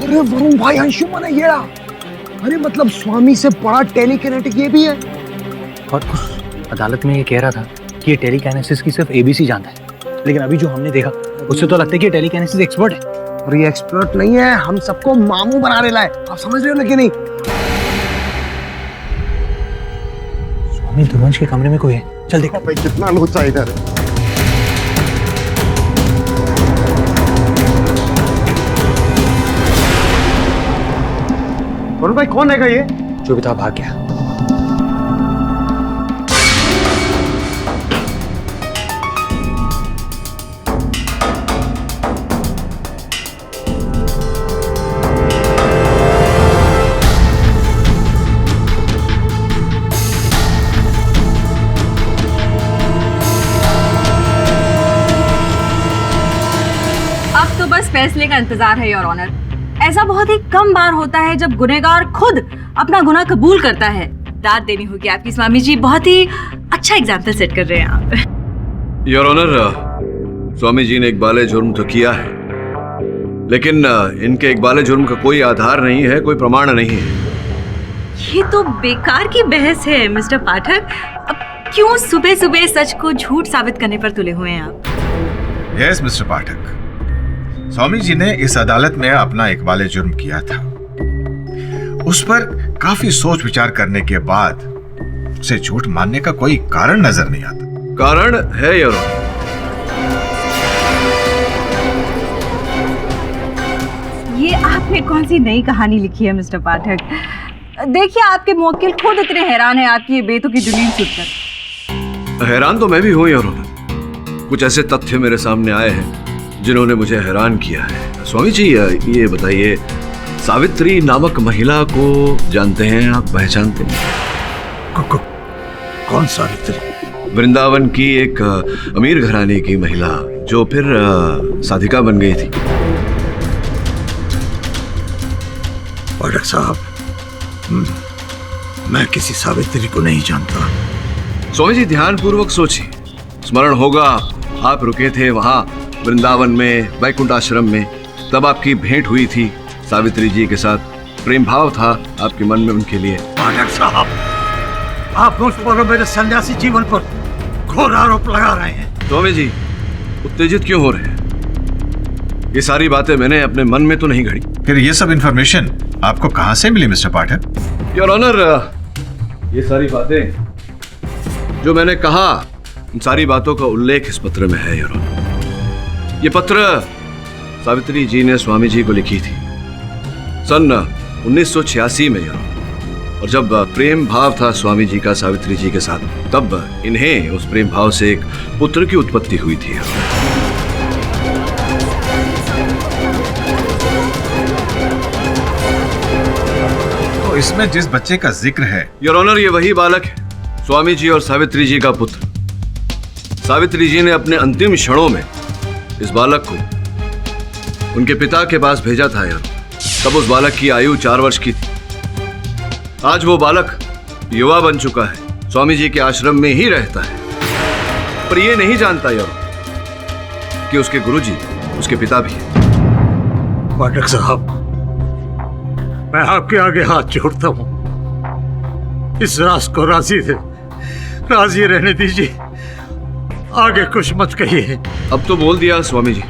अरे वरुण भाई, अंशुमन है ये। अरे मतलब स्वामी से बड़ा टेलीकिनेटिक ये भी है। बहुत खुश। अदालत में ये कह रहा था कि ये टेलीकाइनेसिस की सिर्फ एबीसी जानता है, लेकिन अभी जो हमने देखा उससे तो लगता है कि ये टेलीकाइनेसिस एक्सपर्ट है। और ये एक्सपर्ट नहीं है, हम सबको मामू बनाने लाए। आप समझ रहे हो ना कि नहीं? स्वामी दुर्वंश के कमरे में कोई है, चल देखो। कितना लोचा इधर है। वरुण भाई कौन है ये? जो भी था भाग गया। अब तो बस फैसले का इंतजार है योर ऑनर। ऐसा बहुत ही कम बार होता है जब गुनहगार खुद अपना गुनाह कबूल करता है। दाद देनी होगी आपकी स्वामी जी, बहुत ही अच्छा एग्जाम्पल सेट कर रहे हैं आप। योर ऑनर, स्वामी जी ने इकबाल जुर्म तो किया है, लेकिन इनके इकबाल जुर्म का कोई आधार नहीं है, कोई प्रमाण नहीं है। ये तो बेकार की बहस है मिस्टर पाठक। अब क्यों सुबह सुबह सच को झूठ साबित करने पर तुले हुए हैं आप? यस मिस्टर पाठक, स्वामी जी ने इस अदालत में अपना इकबाल जुर्म किया था। उस पर काफी सोच विचार करने के बाद उसे झूठ मानने का कोई कारण नजर नहीं आता। कारण है योर ऑनर। ये आपने कौन सी नई कहानी लिखी है मिस्टर पाठक? देखिए, आपके मुवक्किल खुद इतने हैरान हैं आपकी ये बेतुकी दलील सुनकर। हैरान तो मैं भी हूं योर ऑनर। कुछ ऐसे तथ्य मेरे सामने आए हैं जिन्होंने मुझे हैरान किया है। स्वामी जी, ये बताइए, सावित्री नामक महिला को जानते हैं आप, पहचानते हैं? कौन सावित्री? वृंदावन की एक अमीर घराने की महिला जो फिर साधिका बन गई थी। पाठक साहब, मैं किसी सावित्री को नहीं जानता। स्वामी जी, ध्यान पूर्वक सोचिए। स्मरण होगा आप रुके थे वहां वृंदावन में, वैकुंठ आश्रम में। तब आपकी भेंट हुई थी सावित्री जी के साथ। प्रेम भाव था आपके मन में उनके लिए। पाठक साहब, आप मुझ पर मेरे सन्यासी जीवन पर घोर आरोप लगा रहे हैं। स्वामी जी, उत्तेजित क्यों हो रहे हैं? ये सारी बातें मैंने अपने मन में तो नहीं घड़ी। फिर ये सब इंफॉर्मेशन आपको कहां से मिली मिस्टर पाठक? योर ऑनर, ये सारी बातें जो मैंने कहा, उन सारी बातों का उल्लेख इस पत्र में है योर ऑनर। ये पत्र सावित्री जी ने स्वामी जी को लिखी थी सन 1986 में योर ऑनर। और जब प्रेम भाव था स्वामी जी का सावित्री जी के साथ, तब इन्हें उस प्रेम भाव से एक पुत्र की उत्पत्ति हुई थी। तो इसमें जिस बच्चे का जिक्र है योर ऑनर, ये वही बालक है, स्वामी जी और सावित्री जी का पुत्र। सावित्री जी ने अपने अंतिम क्षणों में इस बालक को उनके पिता के पास भेजा था यार। तब उस बालक की आयु 4 वर्ष की थी। आज वो बालक युवा बन चुका है, स्वामी जी के आश्रम में ही रहता है, पर ये नहीं जानता यार कि उसके गुरुजी उसके पिता भी हैं। पाठक साहब, मैं आपके आगे हाथ जोड़ता हूं। इस राज को राजी रहने दीजिए, आगे कुछ मत कहिए। अब तो बोल दिया स्वामी जी,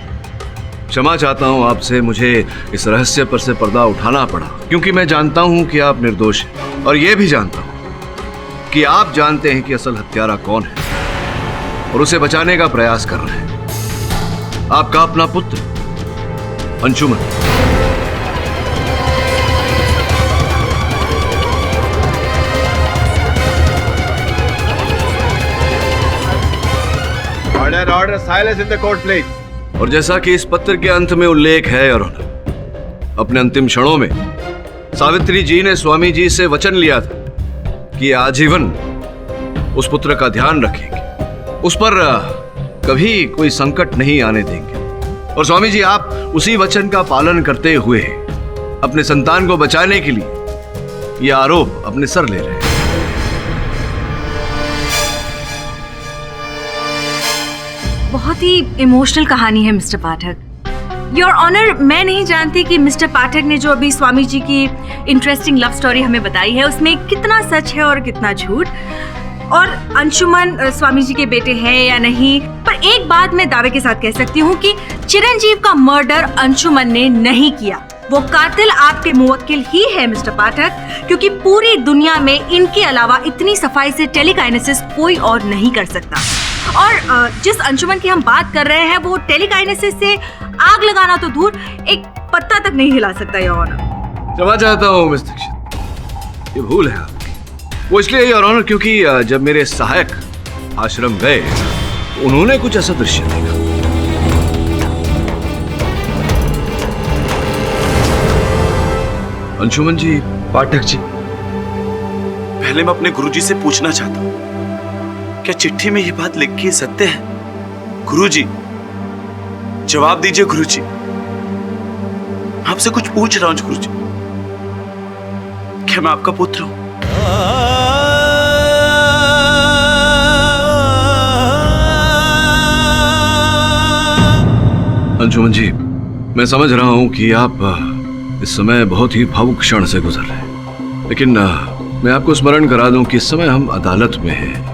क्षमा चाहता हूं आपसे, मुझे इस रहस्य पर से पर्दा उठाना पड़ा क्योंकि मैं जानता हूं कि आप निर्दोष हैं और यह भी जानता हूं कि आप जानते हैं कि असल हत्यारा कौन है और उसे बचाने का प्रयास कर रहे हैं। आपका अपना पुत्र Anshuman. Order, silence in the court, please. और जैसा कि इस पत्र के अंत में उल्लेख है, और अपने अंतिम क्षणों में सावित्री जी ने स्वामी जी से वचन लिया था कि आजीवन उस पुत्र का ध्यान रखेंगे, उस पर कभी कोई संकट नहीं आने देंगे। और स्वामी जी, आप उसी वचन का पालन करते हुए अपने संतान को बचाने के लिए यह आरोप अपने सर ले रहे हैं। बहुत ही इमोशनल कहानी है मिस्टर पाठक। योर ऑनर, मैं नहीं जानती कि मिस्टर पाठक ने जो अभी स्वामी जी की इंटरेस्टिंग लव स्टोरी हमें बताई है उसमें कितना सच है और कितना झूठ, और अंशुमन स्वामी जी के बेटे हैं या नहीं। पर एक बात मैं दावे के साथ कह सकती हूँ कि चिरंजीव का मर्डर अंशुमन ने नहीं किया। वो कातिल आपके मुवक्किल ही है मिस्टर पाठक, क्योंकि पूरी दुनिया में इनके अलावा इतनी सफाई से टेलीकाइनेसिस कोई और नहीं कर सकता। और जिस अंशुमन की हम बात कर रहे हैं वो टेलीकाइनेसिस से आग लगाना तो दूर, एक पत्ता तक नहीं हिला सकता। योर ऑनर, क्षमा चाहता हूं मिस दीक्षित, ये भूल है आपकी। वो इसलिए योर ऑनर क्योंकि जब मेरे सहायक आश्रम गए उन्होंने कुछ ऐसा दृश्य देखा। अंशुमन जी। पाठक जी, पहले मैं अपने गुरुजी से पूछना चाहता हूँ, क्या चिट्ठी में ये बात लिखी सत्य है? गुरुजी, जवाब दीजिए गुरुजी। आपसे कुछ पूछ रहा हूं गुरुजी, क्या मैं आपका पुत्र हूं? अंशुमन जी, मैं समझ रहा हूं कि आप इस समय बहुत ही भावुक क्षण से गुजर रहे हैं, लेकिन मैं आपको स्मरण करा दूं कि इस समय हम अदालत में हैं।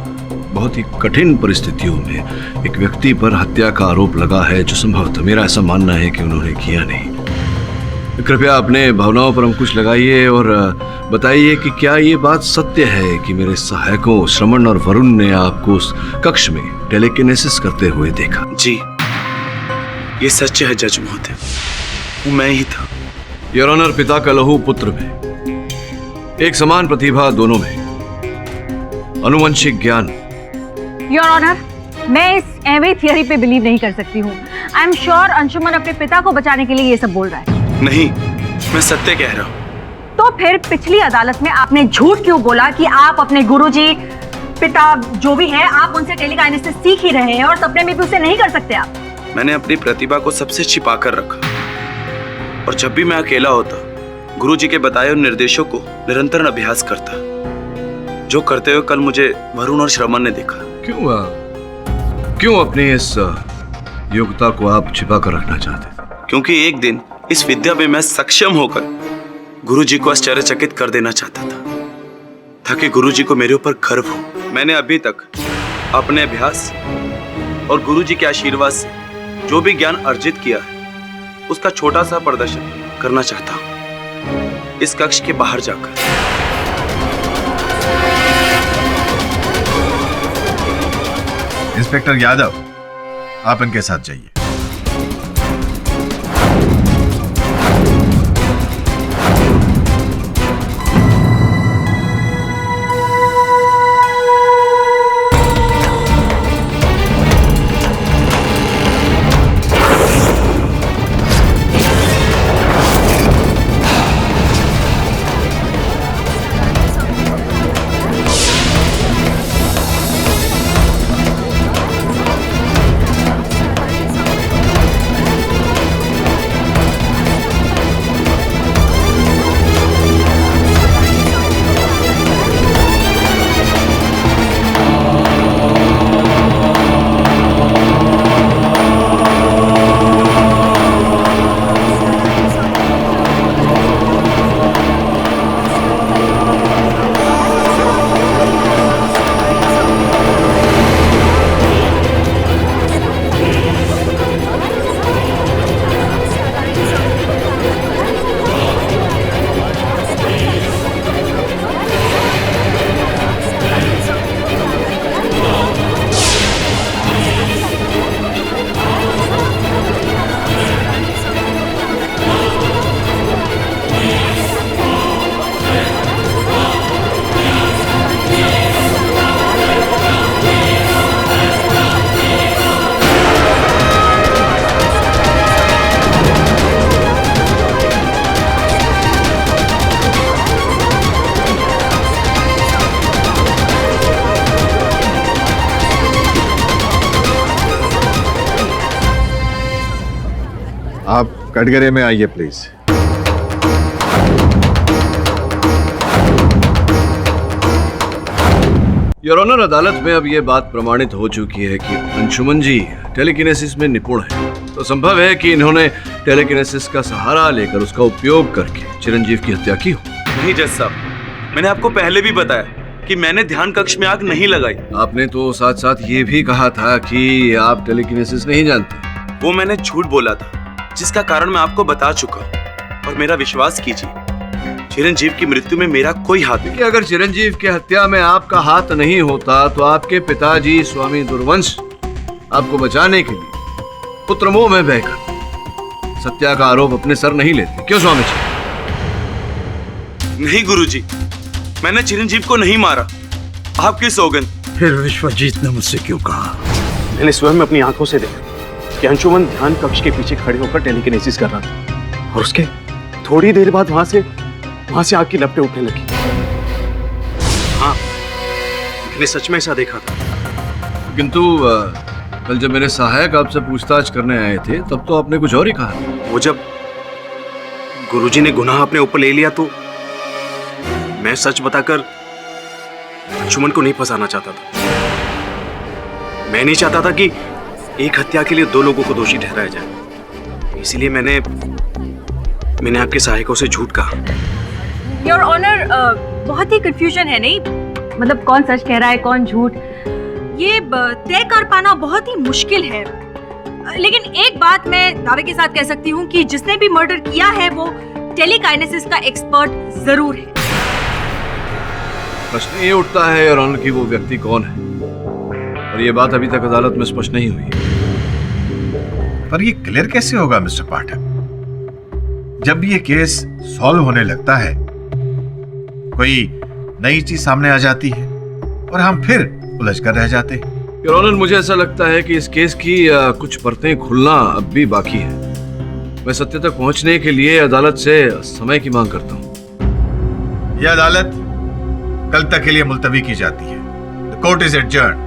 बहुत ही कठिन परिस्थितियों में एक व्यक्ति पर हत्या का आरोप लगा है जो संभवतः, मेरा ऐसा मानना है कि उन्होंने किया नहीं। कृपया अपने भावनाओं पर अंकुश लगाइए और बताइए कि क्या ये बात सत्य है कि मेरे सहायकों श्रमण और वरुण ने आपको उस कक्ष में टेलीकिनेसिस करते हुए देखा? जी, ये सच है जज महोदय, वो मैं ही था। योर ऑनर, पिता का लहू पुत्र में, एक समान प्रतिभा दोनों में, अनुवंशिक ज्ञान। योर ऑनर, मैं इस एवे थियरी पे बिलीव नहीं कर सकती हूँ। आई एम श्योर अंशुमन अपने पिता को बचाने के लिए ये सब बोल रहा है। नहीं, मैं सत्य कह रहा हूँ। तो फिर पिछली अदालत में आपने झूठ क्यों बोला कि आप अपने गुरुजी, पिता जो भी है, आप उनसे टेलीकाइनेसिस सीख ही रहे हैं और सपने में भी उसे नहीं कर सकते आप? मैंने अपनी प्रतिभा को सबसे छिपा कर रखा, और जब भी मैं अकेला होता गुरुजी के बताए हुए निर्देशों को निरंतर अभ्यास करता, जो करते हुए कल मुझे वरुण और श्रमण ने देखा। क्यों अपनी इस योग्यता को आप छिपा कर रखना चाहते थे? क्योंकि एक दिन इस विद्या में मैं सक्षम होकर गुरुजी को आश्चर्यचकित कर देना चाहता था, ताकि गुरुजी को मेरे ऊपर गर्व हो। मैंने अभी तक अपने अभ्यास और गुरुजी के आशीर्वाद से जो भी ज्ञान अर्जित किया है उसका छोटा सा प्रदर्शन करना चाहता हूं इस कक्ष के बाहर जाकर। इंस्पेक्टर यादव, आप इनके साथ जाइए। कटघरे में आइए प्लीज। योर ऑनर, अदालत में अब यह बात प्रमाणित हो चुकी है कि अंशुमन जी टेलीकिनेसिस में निपुण हैं। तो संभव है कि इन्होंने टेलीकिनेसिस का सहारा लेकर उसका उपयोग करके चिरंजीव की हत्या की हो। नहीं जज साहब, मैंने आपको पहले भी बताया कि मैंने ध्यान कक्ष में आग नहीं लगाई। आपने तो साथ साथ ये भी कहा था कि आप टेलीकिनेसिस नहीं जानते। वो मैंने झूठ बोला था, जिसका कारण मैं आपको बता चुका हूँ। और मेरा विश्वास कीजिए, चिरंजीव की मृत्यु में मेरा कोई हाथ नहीं। कि अगर चिरंजीव की हत्या में आपका हाथ नहीं होता तो आपके पिताजी स्वामी दुर्वंश आपको बचाने के लिए पुत्र मोह में बहकर सत्या का आरोप अपने सर नहीं लेते। क्यों स्वामी जी? नहीं गुरुजी, मैंने चिरंजीव को नहीं मारा, आपकी सौगंध। फिर विश्वजीत ने मुझसे क्यों कहा? मैंने स्वयं अपनी आंखों से देखा कि अंशुमन ध्यान कक्ष के पीछे खड़े होकर टेलीकिनेसिस कर रहा था, और उसके थोड़ी देर बाद वहां से आग की लपटें उठने लगी। हाँ, मैंने सच में ऐसा देखा था। किंतु कल जब मेरे सहायक आपसे पूछताछ करने आए थे तब तो आपने कुछ और ही कहा। वो जब गुरुजी ने गुनाह अपने ऊपर ले लिया तो मैं सच बताकर अंशुमन को नहीं फंसाना चाहता था। मैं नहीं चाहता था कि एक हत्या के लिए दो लोगों को दोषी ठहराया जाए। इसीलिए मैंने आपके सहायकों से झूठ कहा। योर ऑनर, बहुत ही कंफ्यूजन है, नहीं? मतलब कौन सच कह रहा है, कौन झूठ, ये तय कर पाना बहुत ही मुश्किल है। लेकिन एक बात मैं दावे के साथ कह सकती हूँ कि जिसने भी मर्डर किया है वो टेलीकाइनेसिस का एक्सपर्ट जरूर है। प्रश्न ये उठता है योर ऑनर कि वो व्यक्ति कौन है, और ये बात अभी तक अदालत में स्पष्ट नहीं हुई। पर ये क्लियर कैसे होगा मिस्टर पाठक? जब ये केस सॉल्व होने लगता है, कोई नई चीज सामने आ जाती है और हम फिर उलझ कर रह जाते हैं। योर ऑनर, मुझे ऐसा लगता है कि इस केस की कुछ परतें खुलना अब भी बाकी है। मैं सत्य तक पहुंचने के लिए अदालत से समय की मांग करता हूं। यह अदालत कल तक के लिए मुलतवी की जाती है। The court is adjourned.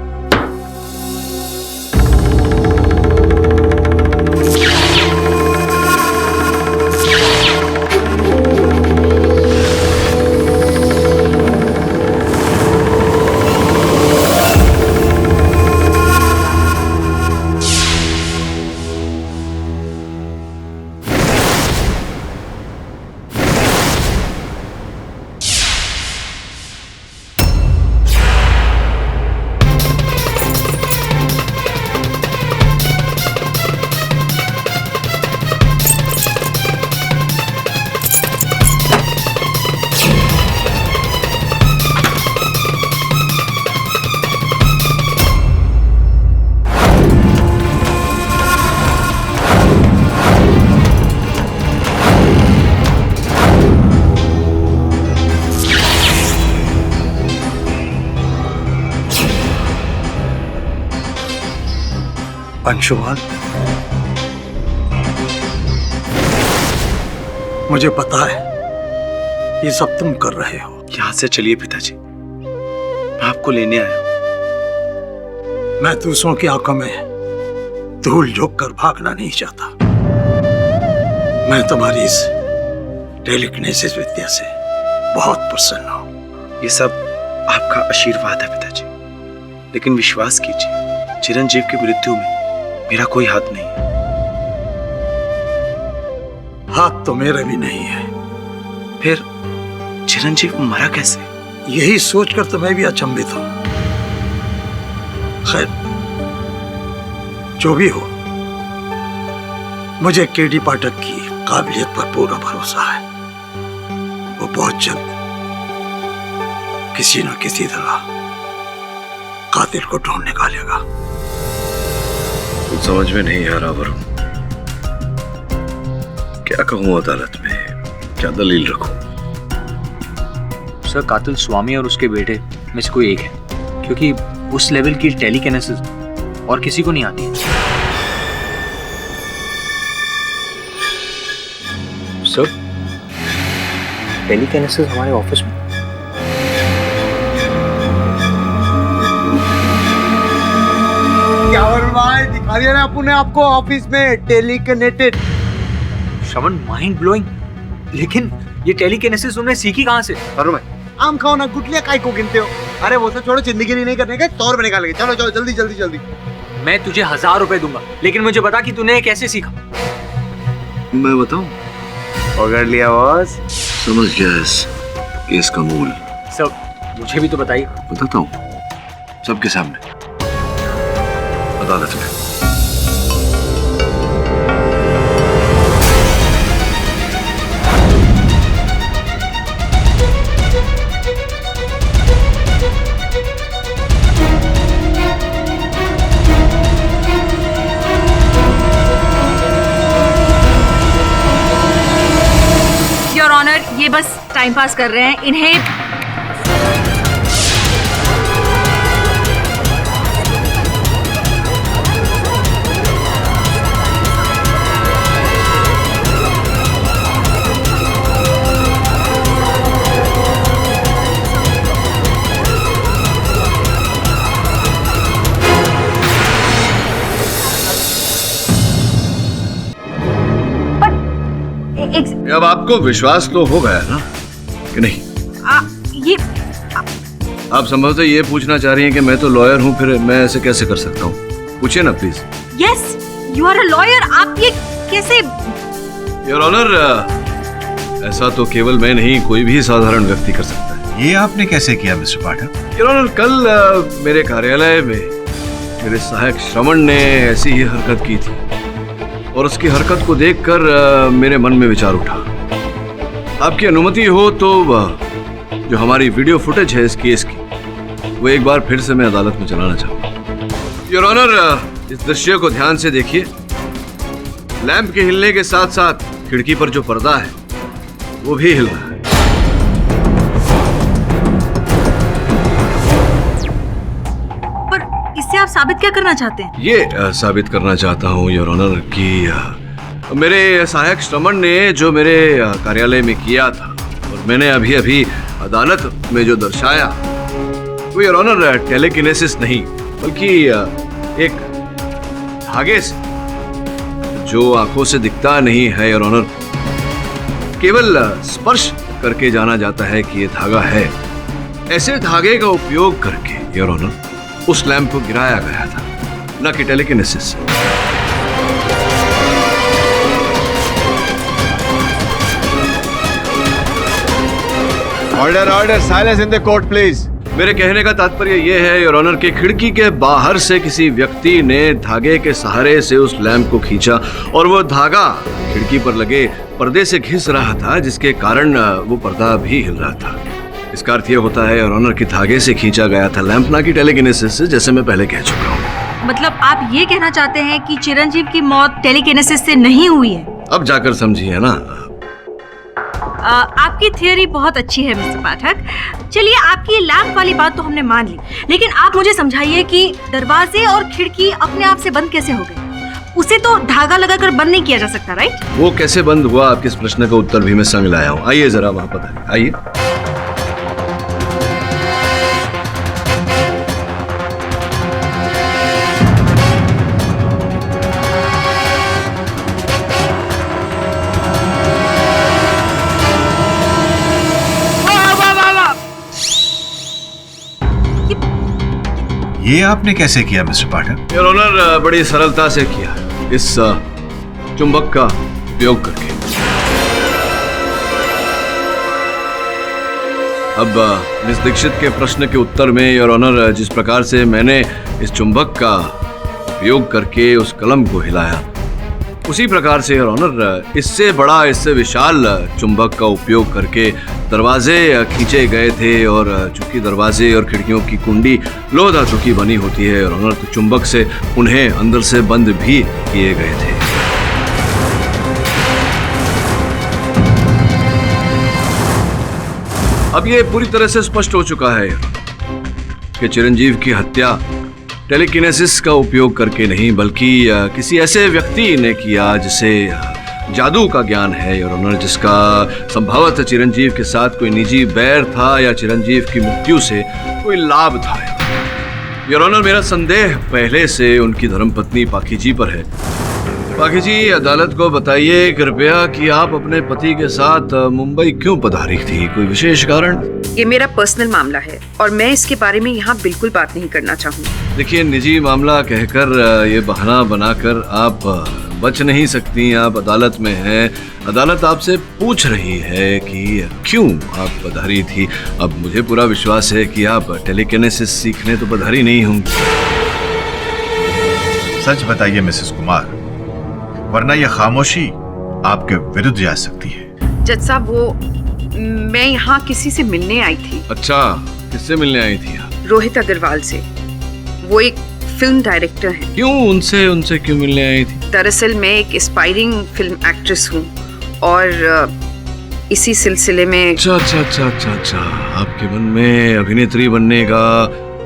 Anshuman, मुझे पता है ये सब तुम कर रहे हो। यहां से चलिए पिताजी, मैं आपको लेने आया हूं। मैं दूसरों की आंखों में धूल झोंक कर भागना नहीं चाहता। मैं तुम्हारी इस टेलीकिनेसिस विद्या से बहुत प्रसन्न हूं। ये सब आपका आशीर्वाद है पिताजी, लेकिन विश्वास कीजिए, चिरंजीव की मृत्यु में मेरा कोई हाथ नहीं है। हाथ तो मेरे भी नहीं है। फिर चिरंजीव मरा कैसे? यही सोचकर तो मैं भी अचंभित हूं। खैर, जो भी हो, मुझे केडी पाठक की काबिलियत पर पूरा भरोसा है। वो बहुत जल्द किसी न किसी तरह कातिल को ढूंढ निकालेगा। कुछ समझ में नहीं आ रहा वरुण, क्या कहूं अदालत में, क्या दलील रखूं? सर, कातिल स्वामी और उसके बेटे में से कोई एक है, क्योंकि उस लेवल की टेलीकिनेसिस और किसी को नहीं आती है। सर, टेलीकिनेसिस हमारे ऑफिस में। क्या दिखा दिया ना अपने आपको ऑफिस में टेलीकनेक्टेड। श्रवण, माइंड ब्लोइंग। लेकिन ये टेलीकिनेसिस तुमने सीखी कहाँ से? अरे भाई आम खाओ ना, गुटलियां काय को गिनते हो? अरे वो सब छोड़ो, जिंदगी नहीं करने का तौर पे निकालेंगे। चलो चलो जल्दी जल्दी जल्दी। मैं तुझे 1000 रुपए दूंगा, लेकिन मुझे बता कि तूने कैसे सीखा। मैं बताऊं? पकड़ लिया बॉस। समझ गया इस केस का मूल। सब मुझे भी तो बताइए। बताता हूँ सबके सामने, अदालत में। योर ऑनर, ये बस टाइम पास कर रहे हैं। इन्हें अब आपको विश्वास तो हो गया ना कि नहीं? ये आप संभवतः ये पूछना चाह रही हैं कि मैं तो लॉयर हूँ, फिर मैं ऐसे कैसे कर सकता हूँ? पूछिए ना please. Yes, you are a lawyer. आप ये कैसे? योर ऑनर, ऐसा तो केवल मैं नहीं, कोई भी साधारण व्यक्ति कर सकता है। ये आपने कैसे किया मिस्टर पाठक? योर ऑनर, कल मेरे कार्यालय में मेरे सहायक श्रवण ने ऐसी ही हरकत की थी और उसकी हरकत को देखकर मेरे मन में विचार उठा। आपकी अनुमति हो तो जो हमारी वीडियो फुटेज है इस केस की, वो एक बार फिर से मैं अदालत में चलाना चाहूंगा। योर ऑनर, इस दृश्य को ध्यान से देखिए। लैंप के हिलने के साथ साथ खिड़की पर जो पर्दा है वो भी हिल रहा है। पर इससे आप साबित क्या करना चाहते हैं? ये साबित करना चाहता हूँ योर ऑनर कि मेरे सहायक श्रवण ने जो मेरे कार्यालय में किया था और मैंने अभी अभी अदालत में जो दर्शाया, वो योर ऑनर टेलीकिनेसिस नहीं बल्कि एक धागे से, जो आंखों से दिखता नहीं है योर ऑनर, केवल स्पर्श करके जाना जाता है कि ये धागा है। ऐसे धागे का उपयोग करके योर ऑनर उस लैंप को गिराया गया था, न कि telekinesis. Order order, silence in the court please. मेरे कहने का तात्पर्य यह है योर ऑनर कि खिड़की के बाहर से किसी व्यक्ति ने धागे के सहारे से उस लैंप को खींचा और वो धागा खिड़की पर लगे पर्दे से घिस रहा था, जिसके कारण वो पर्दा भी हिल रहा था। इसका अर्थ ये होता है योर ऑनर कि धागे से खींचा गया था लैंप, ना कि टेलीकिनेसिस से, जैसे मैं पहले कह चुका हूँ। मतलब आप ये कहना चाहते हैं कि चिरंजीव की मौत टेलीकिनेसिस से नहीं हुई है? अब जाकर समझिए ना। आपकी थियरी बहुत अच्छी है मिस्टर पाठक। चलिए, आपकी लैंप वाली बात तो हमने मान ली, लेकिन आप मुझे समझाइए कि दरवाजे और खिड़की अपने आप से बंद कैसे हो गए? उसे तो धागा लगाकर बंद नहीं किया जा सकता, राइट? वो कैसे बंद हुआ, आपके इस प्रश्न का उत्तर भी मैं संग लाया हूँ। आइए जरा वहां पता, आइए। ये आपने कैसे किया मिस्टर पाठक? योर ऑनर, बड़ी सरलता से किया, इस चुंबक का उपयोग करके। अब मिस दीक्षित के प्रश्न के उत्तर में योर ऑनर, जिस प्रकार से मैंने इस चुंबक का उपयोग करके उस कलम को हिलाया, उसी प्रकार से योर ऑनर इससे बड़ा, इससे विशाल चुंबक का उपयोग करके दरवाजे खींचे गए थे। और चूंकि दरवाजे और खिड़कियों की कुंडी लोह धातु की बनी होती है योर ऑनर, तो चुंबक से उन्हें अंदर से बंद भी किए गए थे। अब ये पूरी तरह से स्पष्ट हो चुका है कि चिरंजीव की हत्या टेलीकिनेसिस का उपयोग करके नहीं, बल्कि किसी ऐसे व्यक्ति ने किया जिसे जादू का ज्ञान है योर ऑनर, जिसका संभवतः चिरंजीव के साथ कोई निजी बैर था या चिरंजीव की मृत्यु से कोई लाभ था। योर ऑनर, मेरा संदेह पहले से उनकी धर्मपत्नी पाखी जी पर है बाकी जी, अदालत को बताइए कृपया कि आप अपने पति के साथ मुंबई क्यों पधारी थी? कोई विशेष कारण? ये मेरा पर्सनल मामला है और मैं इसके बारे में यहाँ बिल्कुल बात नहीं करना चाहूँगी। देखिए, निजी मामला कहकर ये बहाना बनाकर आप बच नहीं सकती। आप अदालत में हैं, अदालत आपसे पूछ रही है कि क्यों आप पधारी थी। अब मुझे पूरा विश्वास है कि आप टेलीकिनेसिस सीखने तो पधारी नहीं होंगी। सच बताइए मिसेस कुमार, वरना यह खामोशी आपके विरुद्ध जा सकती है। जज साहब, वो मैं यहाँ किसी से मिलने आई थी। अच्छा, किससे मिलने आई थी आप? रोहित अग्रवाल से। वो एक फिल्म डायरेक्टर हैं। क्यों उनसे क्यों मिलने आई थी? दरअसल मैं एक एस्पायरिंग फिल्म एक्ट्रेस हूँ और इसी सिलसिले में। अच्छा, आपके मन में अभिनेत्री बनने का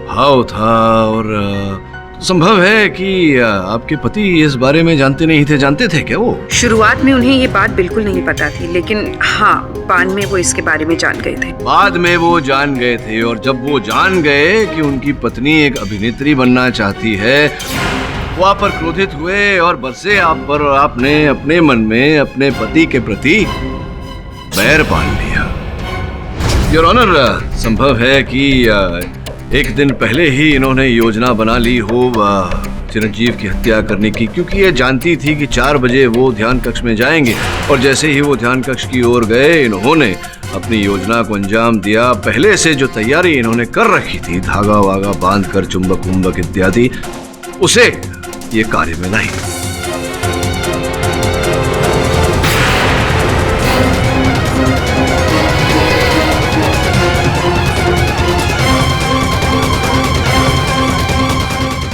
भाव था और संभव है कि आपके पति इस बारे में जानते नहीं थे। जानते थे क्या वो? शुरुआत में उन्हें ये बात बिल्कुल नहीं पता थी, लेकिन हाँ, बाद में वो इसके बारे में जान गए थे। बाद में वो जान गए थे, और जब वो जान गए कि उनकी पत्नी एक अभिनेत्री बनना चाहती है, वो आप पर क्रोधित हुए और बरसे आप पर, और आपने अपने मन में अपने पति के प्रति बैर पाल लिया। योर ऑनर, संभव है कि एक दिन पहले ही इन्होंने योजना बना ली हो चिरंजीव की हत्या करने की, क्योंकि ये जानती थी कि 4 बजे वो ध्यान कक्ष में जाएंगे, और जैसे ही वो ध्यान कक्ष की ओर गए, इन्होंने अपनी योजना को अंजाम दिया। पहले से जो तैयारी इन्होंने कर रखी थी, धागा वागा बांध कर चुंबक वुंबक इत्यादि, उसे ये कार्य में लाई।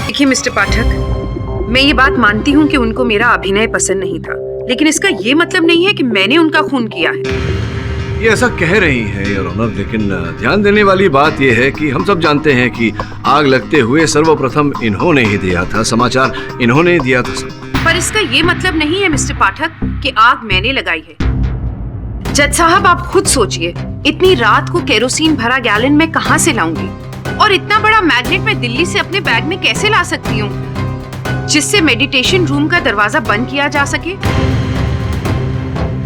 देखिए मिस्टर पाठक, मैं ये बात मानती हूँ कि उनको मेरा अभिनय पसंद नहीं था, लेकिन इसका ये मतलब नहीं है कि मैंने उनका खून किया है। ये ऐसा कह रही है योर ऑनर, लेकिन ध्यान देने वाली बात यह है कि हम सब जानते हैं कि आग लगते हुए सर्वप्रथम इन्होंने ही दिया था, समाचार इन्होंने ही दिया था सब। पर इसका ये मतलब नहीं है मिस्टर पाठक कि आग मैंने लगाई है। जज साहब, आप खुद सोचिए, इतनी रात को केरोसिन भरा गैलन मैं कहाँ से लाऊंगी, और इतना बड़ा मैग्नेट मैं दिल्ली से अपने बैग में कैसे ला सकती हूँ जिससे मेडिटेशन रूम का दरवाजा बंद किया जा सके?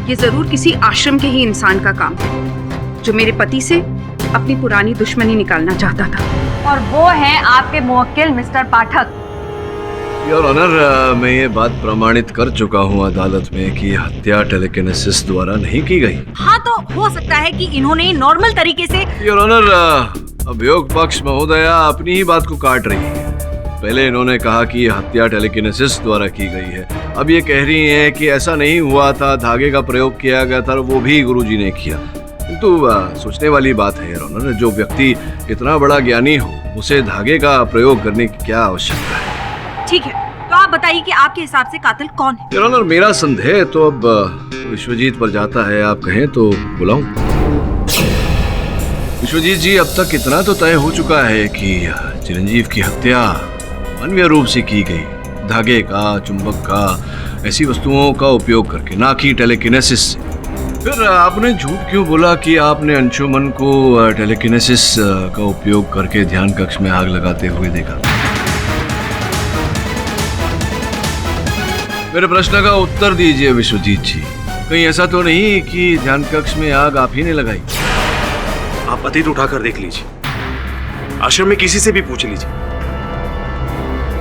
ये जरूर किसी आश्रम के ही इंसान का काम है जो मेरे पति से अपनी पुरानी दुश्मनी निकालना चाहता था। और वो है आपके मुवक्किल मिस्टर पाठक। योर ऑनर, मैं ये बात प्रमाणित कर चुका हूँ अदालत में कि हत्या टेलीकिनेसिस द्वारा नहीं की गई। हाँ, तो हो सकता है कि इन्होंने नॉर्मल तरीके से। योर ऑनर, अभियोग पक्ष महोदया अपनी ही बात को काट रही है। पहले इन्होंने कहा कि ये हत्या टेलीकिनेसिस द्वारा की गई है, अब ये कह रही हैं कि ऐसा नहीं हुआ था, धागे का प्रयोग किया गया था, वो भी गुरुजी ने किया। किंतु सोचने वाली बात है योर ऑनर, जो व्यक्ति इतना बड़ा ज्ञानी हो, उसे धागे का प्रयोग करने की क्या आवश्यकता है? ठीक है, तो आप बताइए कि आपके हिसाब से कातिल कौन है? योर ऑनर, मेरा संदेह तो अब विश्वजीत पर जाता है। आप कहें तो बुलाऊं? विश्वजीत जी, अब तक इतना तो तय हो चुका है कि चिरंजीव की हत्या मानवीय रूप से की गई, धागे का, चुंबक का, ऐसी वस्तुओं का उपयोग करके, ना कि टेलीकिनेसिस से। फिर आपने झूठ क्यों बोला कि आपने अंशुमन को टेलीकिनेसिस का उपयोग करके ध्यान कक्ष में आग लगाते हुए देखा? मेरे प्रश्न का उत्तर दीजिए विश्वजीत जी। कहीं ऐसा तो नहीं कि ध्यान कक्ष में आग आप ही ने लगाई? आप अतीत उठाकर देख लीजिए, आश्रम में किसी से भी पूछ लीजिए।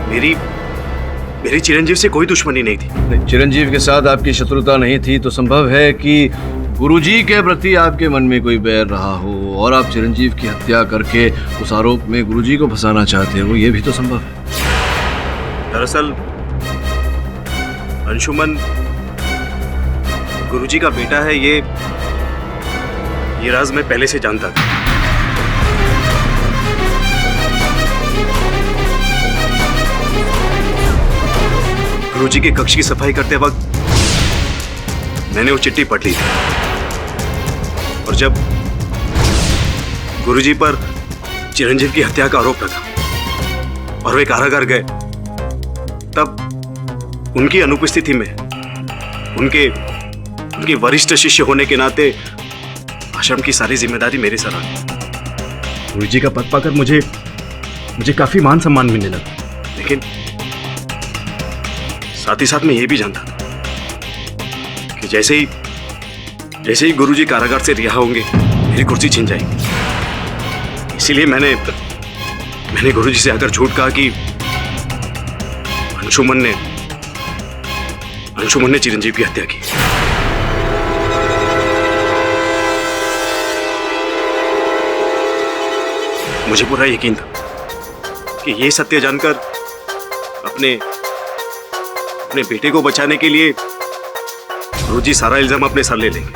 मेरी चिरंजीव से कोई दुश्मनी नहीं थी। चिरंजीव के साथ आपकी शत्रुता नहीं थी तो संभव है कि गुरुजी के प्रति आपके मन में कोई बैर रहा हो और आप चिरंजीव की हत्या करके उस आरोप में गुरुजी को फंसाना चाहते हो, ये भी तो संभव है। दरअसल अंशुमन गुरुजी का बेटा है, ये राज मैं पहले से जानता था। गुरुजी के कक्ष की सफाई करते वक्त मैंने वो चिट्ठी पढ़ ली थी, और जब गुरुजी पर चिरंजीव की हत्या का आरोप लगा और वे कारागार गए, तब उनकी अनुपस्थिति में उनके वरिष्ठ शिष्य होने के नाते आश्रम की सारी जिम्मेदारी मेरे सर आ गई। गुरुजी का पद पाकर मुझे काफी मान सम्मान मिलने लगा, लेकिन साथ ही साथ मैं ये भी जानता था कि जैसे ही गुरुजी कारागार से रिहा होंगे मेरी कुर्सी छिन जाएगी। इसीलिए मैंने गुरुजी से आकर झूठ कहा कि अंशुमन ने चिरंजीव की हत्या की। मुझे पूरा यकीन था कि ये सत्य जानकर अपने बेटे को बचाने के लिए गुरुजी सारा इल्जाम अपने सर ले लेंगे,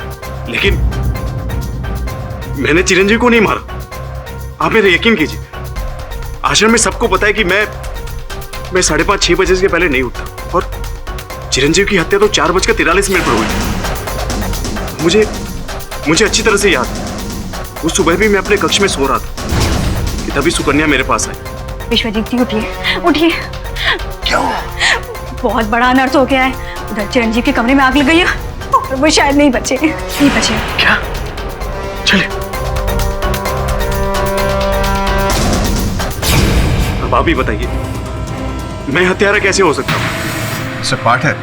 लेकिन मैंने चिरंजीव को नहीं मारा। आप मेरे यकीन कीजिए, आश्रम में सबको पता है कि मैं 5:30-6 बजे से पहले नहीं उठता, और चिरंजीव की हत्या तो 4:43 पर हुई। मुझे अच्छी तरह से याद है, उस सुबह भी मैं अपने कक्ष में सो रहा था कि तभी सुकन्या मेरे पास आई। विश्वजीत जी उठिए। क्या हुआ? बहुत बड़ा अनर्थ हो गया है। उधर चिरंजीव के कमरे में आग लग गई है और वो शायद नहीं बचे। क्या? चले। अब आप ही बताइए, मैं हत्यारा कैसे हो सकता हूँ? मिस्टर पाठक,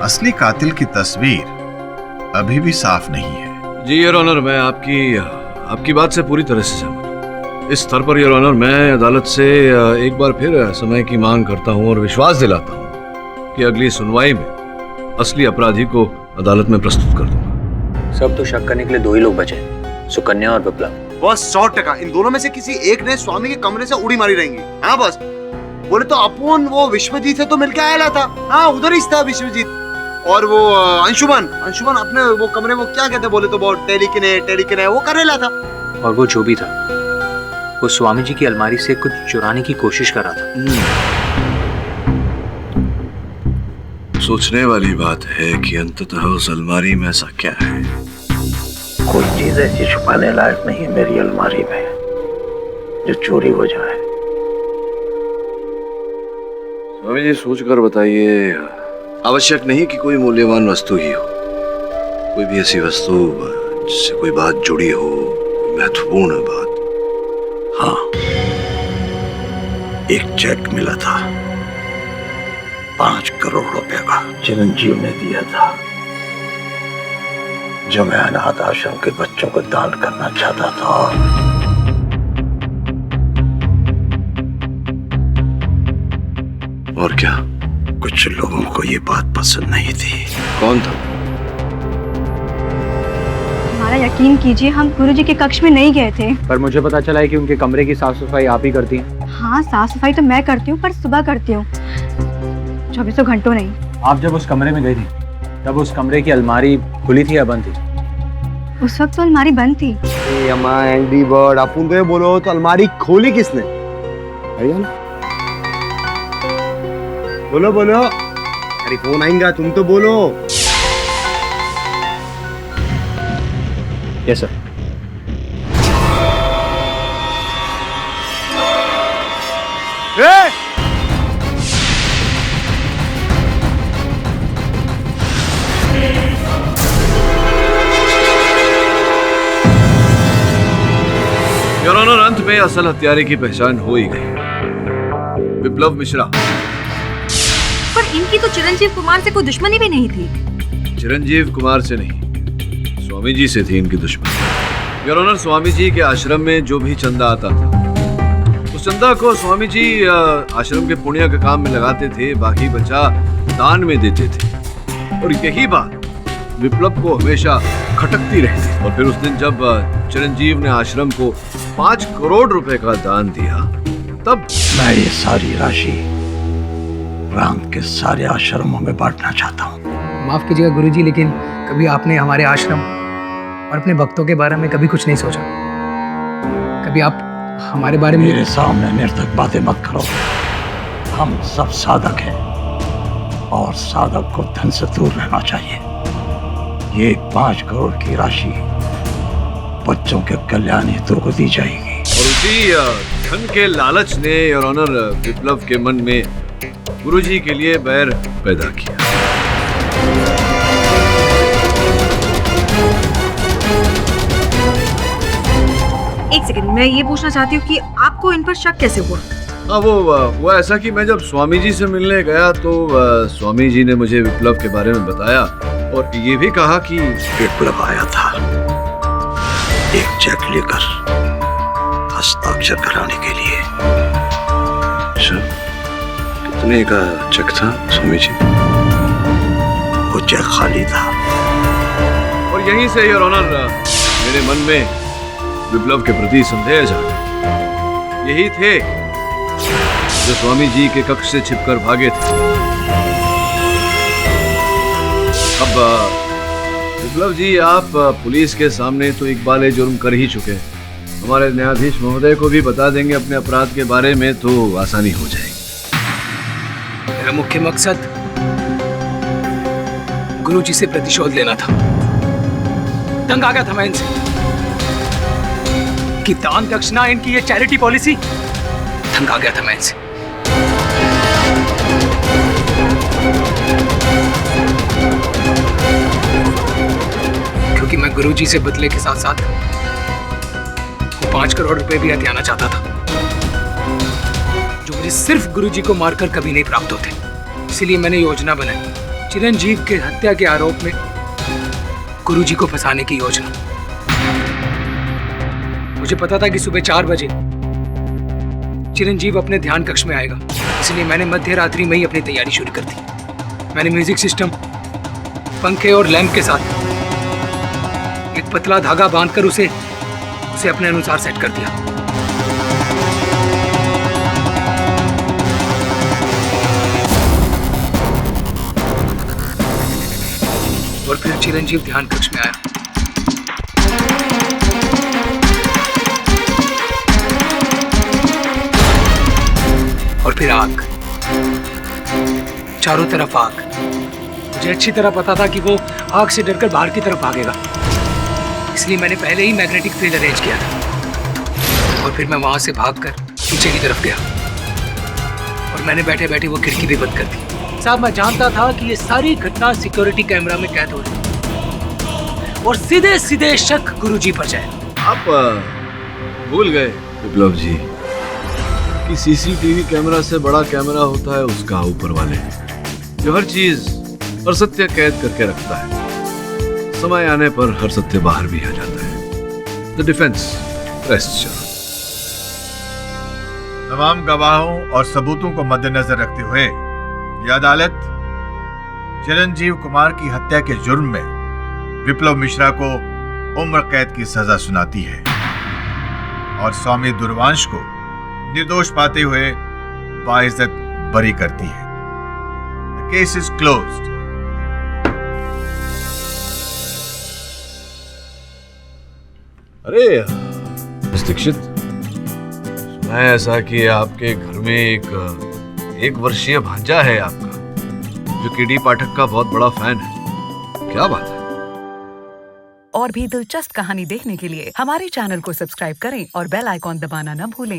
असली कातिल की तस्वीर अभी भी साफ नहीं है। जी योर ऑनर, मैं आपकी बात से पूरी तरह से सहमत हूँ। इस स्तर पर योर ऑनर, मैं अदालत से एक बार फिर समय की मांग करता हूँ और विश्वास दिलाता हूँ कि अगली सुनवाई में असली अपराधी को अदालत में प्रस्तुत कर दूंगा। सब तो शक करने के लिए 2 ही लोग बचे, सुकन्या और विप्लव। बस 100% इन दोनों में से किसी एक ने स्वामी के कमरे से उड़ी मारी रहेंगी। हाँ बस, बोले तो अपन वो विश्वजीत से तो मिलके आया था। हाँ, उधर ही था विश्वजीत। और वो अंशुमन अपने वो कमरे में क्या कहते, बोले तो वो टेलीकिने वो कर रहा था। और वो जो भी था, वो स्वामी जी की अलमारी से कुछ चुराने की कोशिश कर रहा था। सोचने वाली बात है कि अंततः उस अलमारी में ऐसा क्या है। कोई चीज ऐसी छुपाने लायक नहीं है मेरी अलमारी में जो चोरी हो जाए। स्वामी जी, सोच कर बताइए। आवश्यक नहीं कि कोई मूल्यवान वस्तु ही हो, कोई भी ऐसी वस्तु जिससे कोई बात जुड़ी हो, महत्वपूर्ण बात। हाँ, एक चेक मिला था 5 करोड़ रुपए का, चिरंजीव ने दिया था, जो मैं अनाथ आश्रम के बच्चों को दान करना चाहता था। और क्या? कुछ लोगों को ये बात पसंद नहीं थी। कौन था? हमारा यकीन कीजिए, हम गुरुजी के कक्ष में नहीं गए थे। पर मुझे पता चला है कि उनके कमरे की साफ सफाई आप ही करती हैं। हाँ, साफ सफाई तो मैं करती हूँ, पर सुबह करती हूँ, 24 घंटों नहीं। आप जब उस कमरे में गई थी, तब उस कमरे की अलमारी खुली थी या बंद थी? उस वक्त तो अलमारी बंद थी। अम्मा एंग्री बर्ड, अपन को ये बोलो तो अलमारी खोली किसने? भैया ना, बोलो। अरे फोन आएगा, तुम तो बोलो। Yes sir. योर ऑनर, अंत में असल हत्यारे की पहचान हो ही गई, विप्लव मिश्रा। पर इनकी तो चिरंजीव कुमार से कोई दुश्मनी भी नहीं थी। चिरंजीव कुमार से नहीं, स्वामी जी से थी इनकी दुश्मनी। योर ऑनर, स्वामी जी के आश्रम में जो भी चंदा आता था, उस चंदा को स्वामी जी आश्रम के पुण्य के काम में लगाते थे, बाकी बचा दान में देते थे। और यही बात विप्लव को हमेशा खटकती रहती। और फिर उस दिन जब चिरंजीव ने आश्रम को 5 करोड़ रुपए का दान दिया, तब मैं ये सारी राशि प्रांत के सारे आश्रमों में बांटना चाहता हूँ। माफ कीजिएगा गुरुजी, लेकिन कभी आपने हमारे आश्रम और अपने भक्तों के बारे में कभी कुछ नहीं सोचा? कभी आप हमारे बारे में? मेरे सामने निर्थक बातें मत करो। हम सब साधक हैं और साधक को धन से दूर रहना चाहिए। ये 5 करोड़ की राशि बच्चों के कल्याण हेतु को दी जाएगी। और उसी धन के लालच ने योर ऑनर विप्लव के मन में गुरुजी के लिए बैर पैदा किया। एक सेकंड, मैं ये पूछना चाहती हूँ कि आपको इन पर शक कैसे हुआ? हाँ वो ऐसा कि मैं जब स्वामी जी से मिलने गया तो स्वामी जी ने मुझे विप्लव के बारे में बताया और ये भी कहा कि विप्लव आया था एक चेक लेकर हस्ताक्षर कराने के लिए। अच्छा, कितने का चेक था स्वामी जी? वो चेक खाली था। और यहीं से योर ऑनर मेरे मन में विप्लव के प्रति संदेह जागा। यही थे जो स्वामी जी के कक्ष से छिपकर भागे थे। अब विप्लव जी, आप पुलिस के सामने तो इकबाल जुर्म कर ही चुके हैं। हमारे न्यायाधीश महोदय को भी बता देंगे अपने अपराध के बारे में तो आसानी हो जाएगी। मेरा मुख्य मकसद गुरुजी से प्रतिशोध लेना था। तंग आ गया था मैं इनसे कि दान दक्षिणा इनकी ये चैरिटी पॉलिसी, तंग आ गया था मैं इनसे। क्योंकि मैं गुरुजी से बदले के साथ साथ 5 करोड़ रुपए भी हथियाना चाहता था, जो मुझे सिर्फ गुरुजी को मारकर कभी नहीं प्राप्त होते। इसलिए मैंने योजना बनाई, चिरंजीव के हत्या के आरोप में गुरुजी को फंसाने की योजना। मुझे पता था कि सुबह 4 बजे चिरंजीव अपने ध्यान कक्ष में आएगा, इसलिए मैंने मध्य रात्रि में ही अपनी तैयारी शुरू कर दी। मैंने म्यूजिक सिस्टम, पंखे और लैंप के साथ एक पतला धागा बांधकर उसे अपने अनुसार सेट कर दिया। और फिर चिरंजीव ध्यान कक्ष में आया। और फिर आग, चारों तरफ आग। मुझे अच्छी तरह पता था कि वो आग से डरकर बाहर की तरफ भागेगा, इसलिए मैंने पहले ही मैग्नेटिक फील्ड अरेंज किया था। और फिर मैं वहां से भागकर पीछे की तरफ गया और मैंने बैठे बैठे वो खिड़की भी बंद कर दी। साहब, मैं जानता था कि ये सारी घटना सिक्योरिटी कैमरा में कैद हो रही और सीधे सीधे शक गुरुजी पर जाए। आप भूल गए विप्लव जी कि सीसीटीवी कैमरा से बड़ा कैमरा होता है उसका ऊपर वाले, जो हर चीज और सत्य कैद करके रखता है। समय आने पर हर सत्य बाहर भी आ जाता है। The defence rests. तमाम गवाहों और सबूतों को मद्देनजर रखते हुए यह अदालत चिरंजीव कुमार की हत्या के जुर्म में विप्लव मिश्रा को उम्र कैद की सजा सुनाती है और स्वामी दुर्वांश को निर्दोष पाते हुए बाइज्जत बरी करती है। The case is closed. अरे मिस दीक्षित, सुना है ऐसा कि आपके घर में एक वर्षीय भांजा है आपका, जो केडी पाठक का बहुत बड़ा फैन है। क्या बात है? और भी दिलचस्प कहानी देखने के लिए हमारे चैनल को सब्सक्राइब करें और बेल आइकॉन दबाना न भूलें।